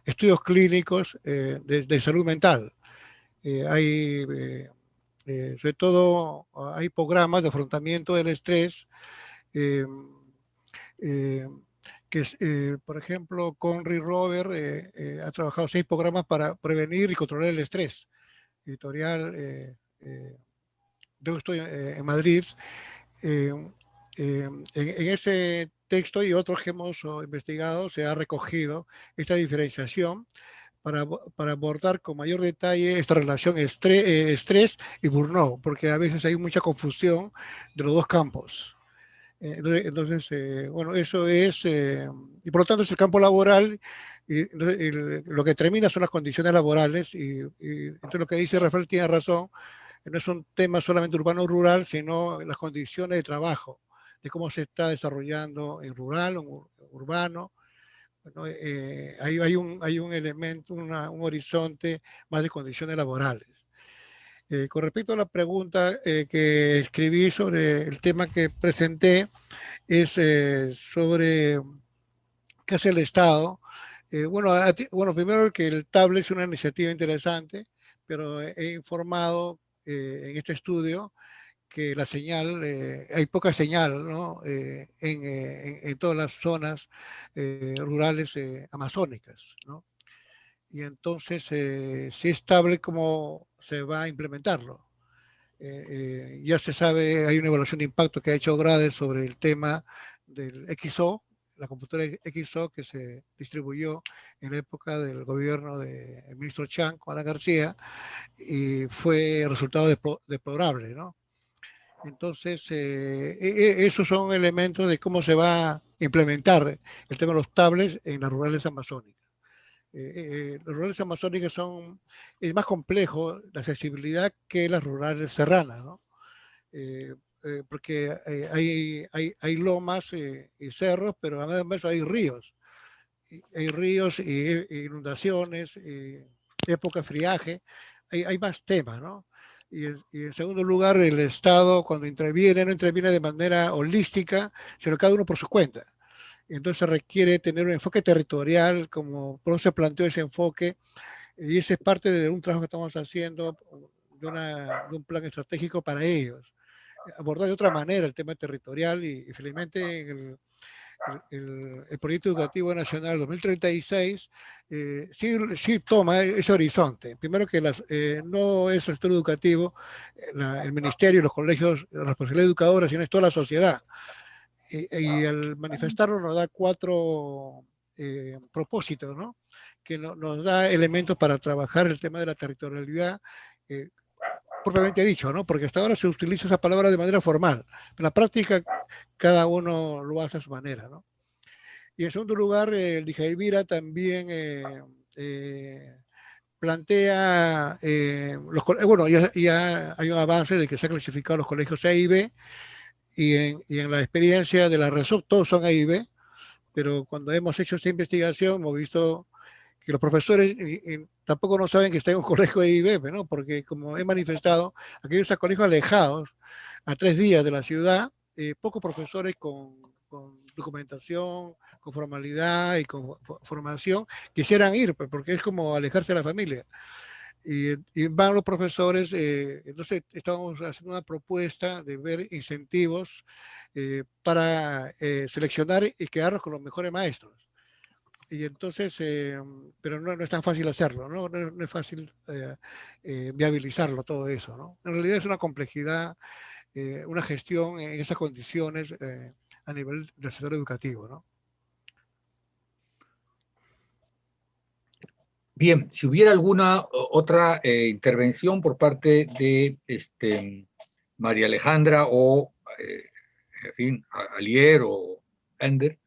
estudios clínicos de salud mental. Hay, sobre todo, hay programas de afrontamiento del estrés eh, eh, por ejemplo, Conry Robert ha trabajado 6 programas para prevenir y controlar el estrés. Editorial, yo estoy en Madrid. en ese texto y otros que hemos investigado se ha recogido esta diferenciación para abordar con mayor detalle esta relación estrés y burnout, porque a veces hay mucha confusión de los dos campos. Entonces, bueno, eso es, y por lo tanto es el campo laboral, y lo que termina son las condiciones laborales, y entonces lo que dice Rafael tiene razón, no es un tema solamente urbano-rural, sino las condiciones de trabajo, de cómo se está desarrollando en rural o en urbano. ¿No? Hay un elemento, un horizonte más de condiciones laborales. Con respecto a la pregunta que escribí sobre el tema que presenté, es sobre qué hace el Estado. Bueno, primero que el tablet es una iniciativa interesante, pero he informado en este estudio que la señal, hay poca señal, ¿no? En todas las zonas rurales amazónicas, ¿no? Y entonces, si es estable, ¿cómo se va a implementarlo? Ya se sabe, hay una evaluación de impacto que ha hecho Grade sobre el tema del XO, la computadora XO que se distribuyó en la época del gobierno del ministro Chang con Alan García, y fue resultado deplorable, ¿no? Entonces, esos son elementos de cómo se va a implementar el tema de los tablets en las rurales amazónicas. Las rurales amazónicas es más complejo la accesibilidad que las rurales serranas, ¿no? Porque hay lomas y cerros, pero además hay ríos. Hay ríos y inundaciones, y época de friaje, hay más temas, ¿no? Y en segundo lugar, el Estado cuando interviene, no interviene de manera holística, sino cada uno por su cuenta. Entonces requiere tener un enfoque territorial, como por eso se planteó ese enfoque, y ese es parte de un trabajo que estamos haciendo, de un plan estratégico para ellos. Abordar de otra manera el tema territorial y finalmente el proyecto educativo nacional 2036 sí toma ese horizonte. Primero que no es el sector educativo, el ministerio y los colegios, la responsabilidad educadora, sino es toda la sociedad. Y al manifestarlo nos da 4 propósitos, ¿no? Que nos da elementos para trabajar el tema de la territorialidad, propiamente dicho, ¿no? Porque hasta ahora se utiliza esa palabra de manera formal. En la práctica, cada uno lo hace a su manera, ¿no? Y en segundo lugar, el Lijaivira también plantea, bueno, ya hay un avance de que se han clasificado los colegios A y B, y en la experiencia de la RESOP todos son A y B, pero cuando hemos hecho esta investigación hemos visto que los profesores tampoco no saben que está en un colegio A y B, ¿no? Porque como he manifestado, aquellos colegios alejados, a 3 días de la ciudad, pocos profesores con documentación, con formalidad y con formación quisieran ir, porque es como alejarse de la familia. Y van los profesores, entonces estamos haciendo una propuesta de ver incentivos para seleccionar y quedarnos con los mejores maestros. Y entonces, pero no es tan fácil hacerlo, ¿no? No es fácil viabilizarlo todo eso, ¿no? En realidad es una complejidad, una gestión en esas condiciones a nivel del sector educativo, ¿no? Bien, si hubiera alguna otra intervención por parte de María Alejandra o, en fin, Alier o Ender.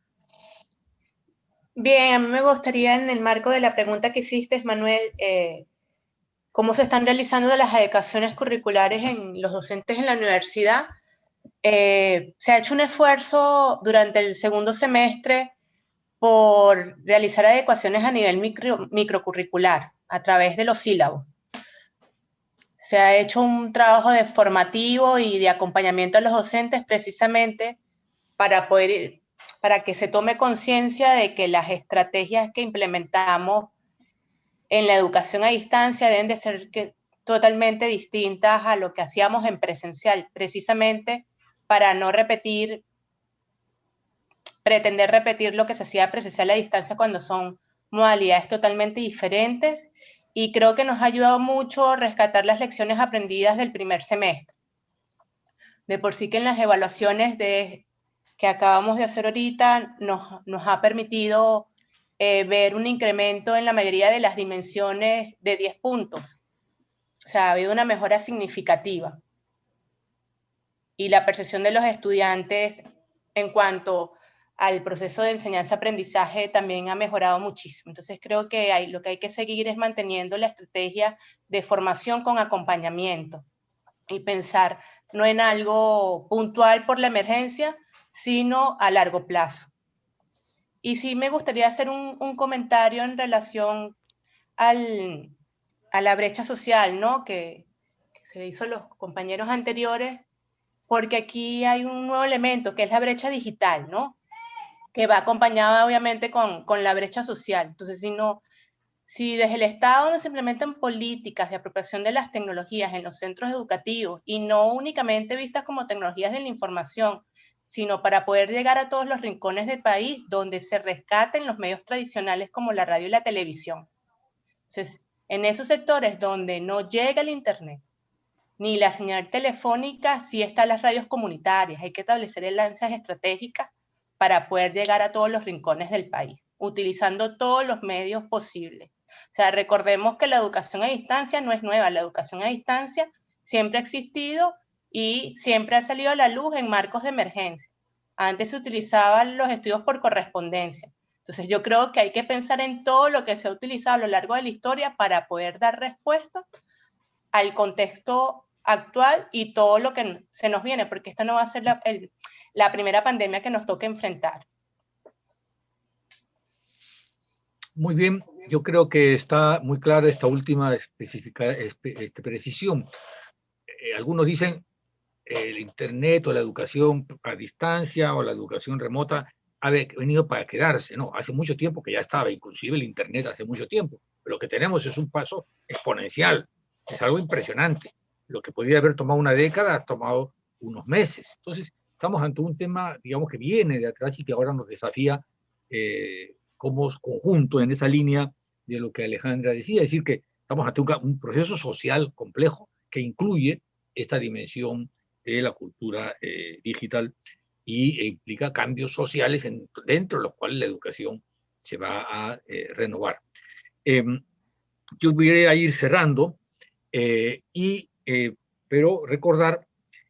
Bien, a mí me gustaría, en el marco de la pregunta que hiciste, Manuel, cómo se están realizando las adecuaciones curriculares en los docentes en la universidad. Se ha hecho un esfuerzo durante el segundo semestre por realizar adecuaciones a nivel microcurricular a través de los sílabos. Se ha hecho un trabajo de formativo y de acompañamiento a los docentes precisamente para que se tome conciencia de que las estrategias que implementamos en la educación a distancia deben de ser totalmente distintas a lo que hacíamos en presencial, precisamente para no pretender repetir lo que se hacía presencial a distancia cuando son modalidades totalmente diferentes, y creo que nos ha ayudado mucho rescatar las lecciones aprendidas del primer semestre. De por sí que en las evaluaciones de que acabamos de hacer ahorita nos ha permitido ver un incremento en la mayoría de las dimensiones de 10 puntos. O sea, ha habido una mejora significativa. Y la percepción de los estudiantes en cuanto al proceso de enseñanza-aprendizaje también ha mejorado muchísimo. Entonces creo que lo que hay que seguir es manteniendo la estrategia de formación con acompañamiento y pensar no en algo puntual por la emergencia, sino a largo plazo. Y sí me gustaría hacer un comentario en relación a la brecha social, ¿no? que se le hizo a los compañeros anteriores, porque aquí hay un nuevo elemento que es la brecha digital, ¿no? Que va acompañada obviamente con la brecha social. Entonces, si desde el Estado no se implementan políticas de apropiación de las tecnologías en los centros educativos y no únicamente vistas como tecnologías de la información, sino para poder llegar a todos los rincones del país donde se rescaten los medios tradicionales como la radio y la televisión. Entonces, en esos sectores donde no llega el internet, ni la señal telefónica, sí están las radios comunitarias. Hay que establecer alianzas estratégicas para poder llegar a todos los rincones del país, utilizando todos los medios posibles. O sea, recordemos que la educación a distancia no es nueva. La educación a distancia siempre ha existido y siempre ha salido a la luz en marcos de emergencia. Antes se utilizaban los estudios por correspondencia. Entonces yo creo que hay que pensar en todo lo que se ha utilizado a lo largo de la historia para poder dar respuesta al contexto actual y todo lo que se nos viene, porque esta no va a ser la primera pandemia que nos toque enfrentar. Muy bien, yo creo que está muy clara esta última precisión. Algunos dicen el Internet o la educación a distancia o la educación remota ha venido para quedarse. No, hace mucho tiempo que ya estaba, inclusive el Internet hace mucho tiempo. Pero lo que tenemos es un paso exponencial, es algo impresionante. Lo que podría haber tomado una década ha tomado unos meses. Entonces, estamos ante un tema, digamos, que viene de atrás y que ahora nos desafía como conjunto en esa línea de lo que Alejandra decía, es decir, que estamos ante un proceso social complejo que incluye esta dimensión de la cultura digital y implica cambios sociales dentro de los cuales la educación se va a renovar. Yo voy a ir cerrando, pero recordar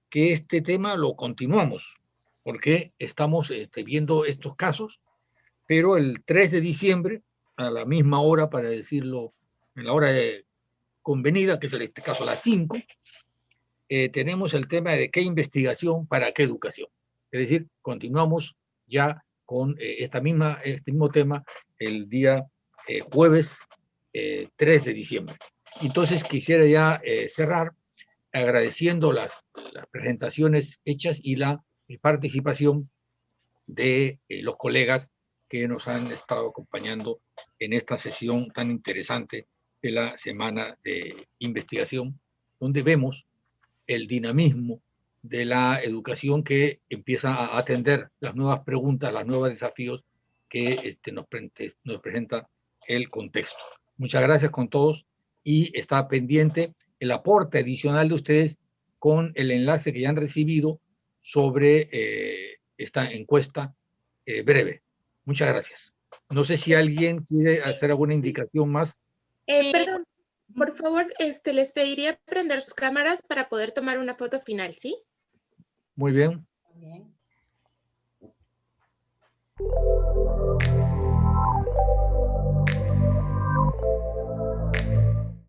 que este tema lo continuamos, porque estamos viendo estos casos, pero el 3 de diciembre, a la misma hora, para decirlo, en la hora convenida, que es en este caso a las 5, tenemos el tema de qué investigación para qué educación. Es decir, continuamos ya con este mismo tema el día jueves 3 de diciembre. Entonces quisiera ya cerrar agradeciendo las presentaciones hechas y la participación de los colegas que nos han estado acompañando en esta sesión tan interesante de la Semana de Investigación, donde vemos el dinamismo de la educación que empieza a atender las nuevas preguntas, los nuevos desafíos que nos presenta el contexto. Muchas gracias con todos y está pendiente el aporte adicional de ustedes con el enlace que ya han recibido sobre esta encuesta breve. Muchas gracias. No sé si alguien quiere hacer alguna indicación más. Perdón, por favor, les pediría prender sus cámaras para poder tomar una foto final, ¿sí? Muy bien.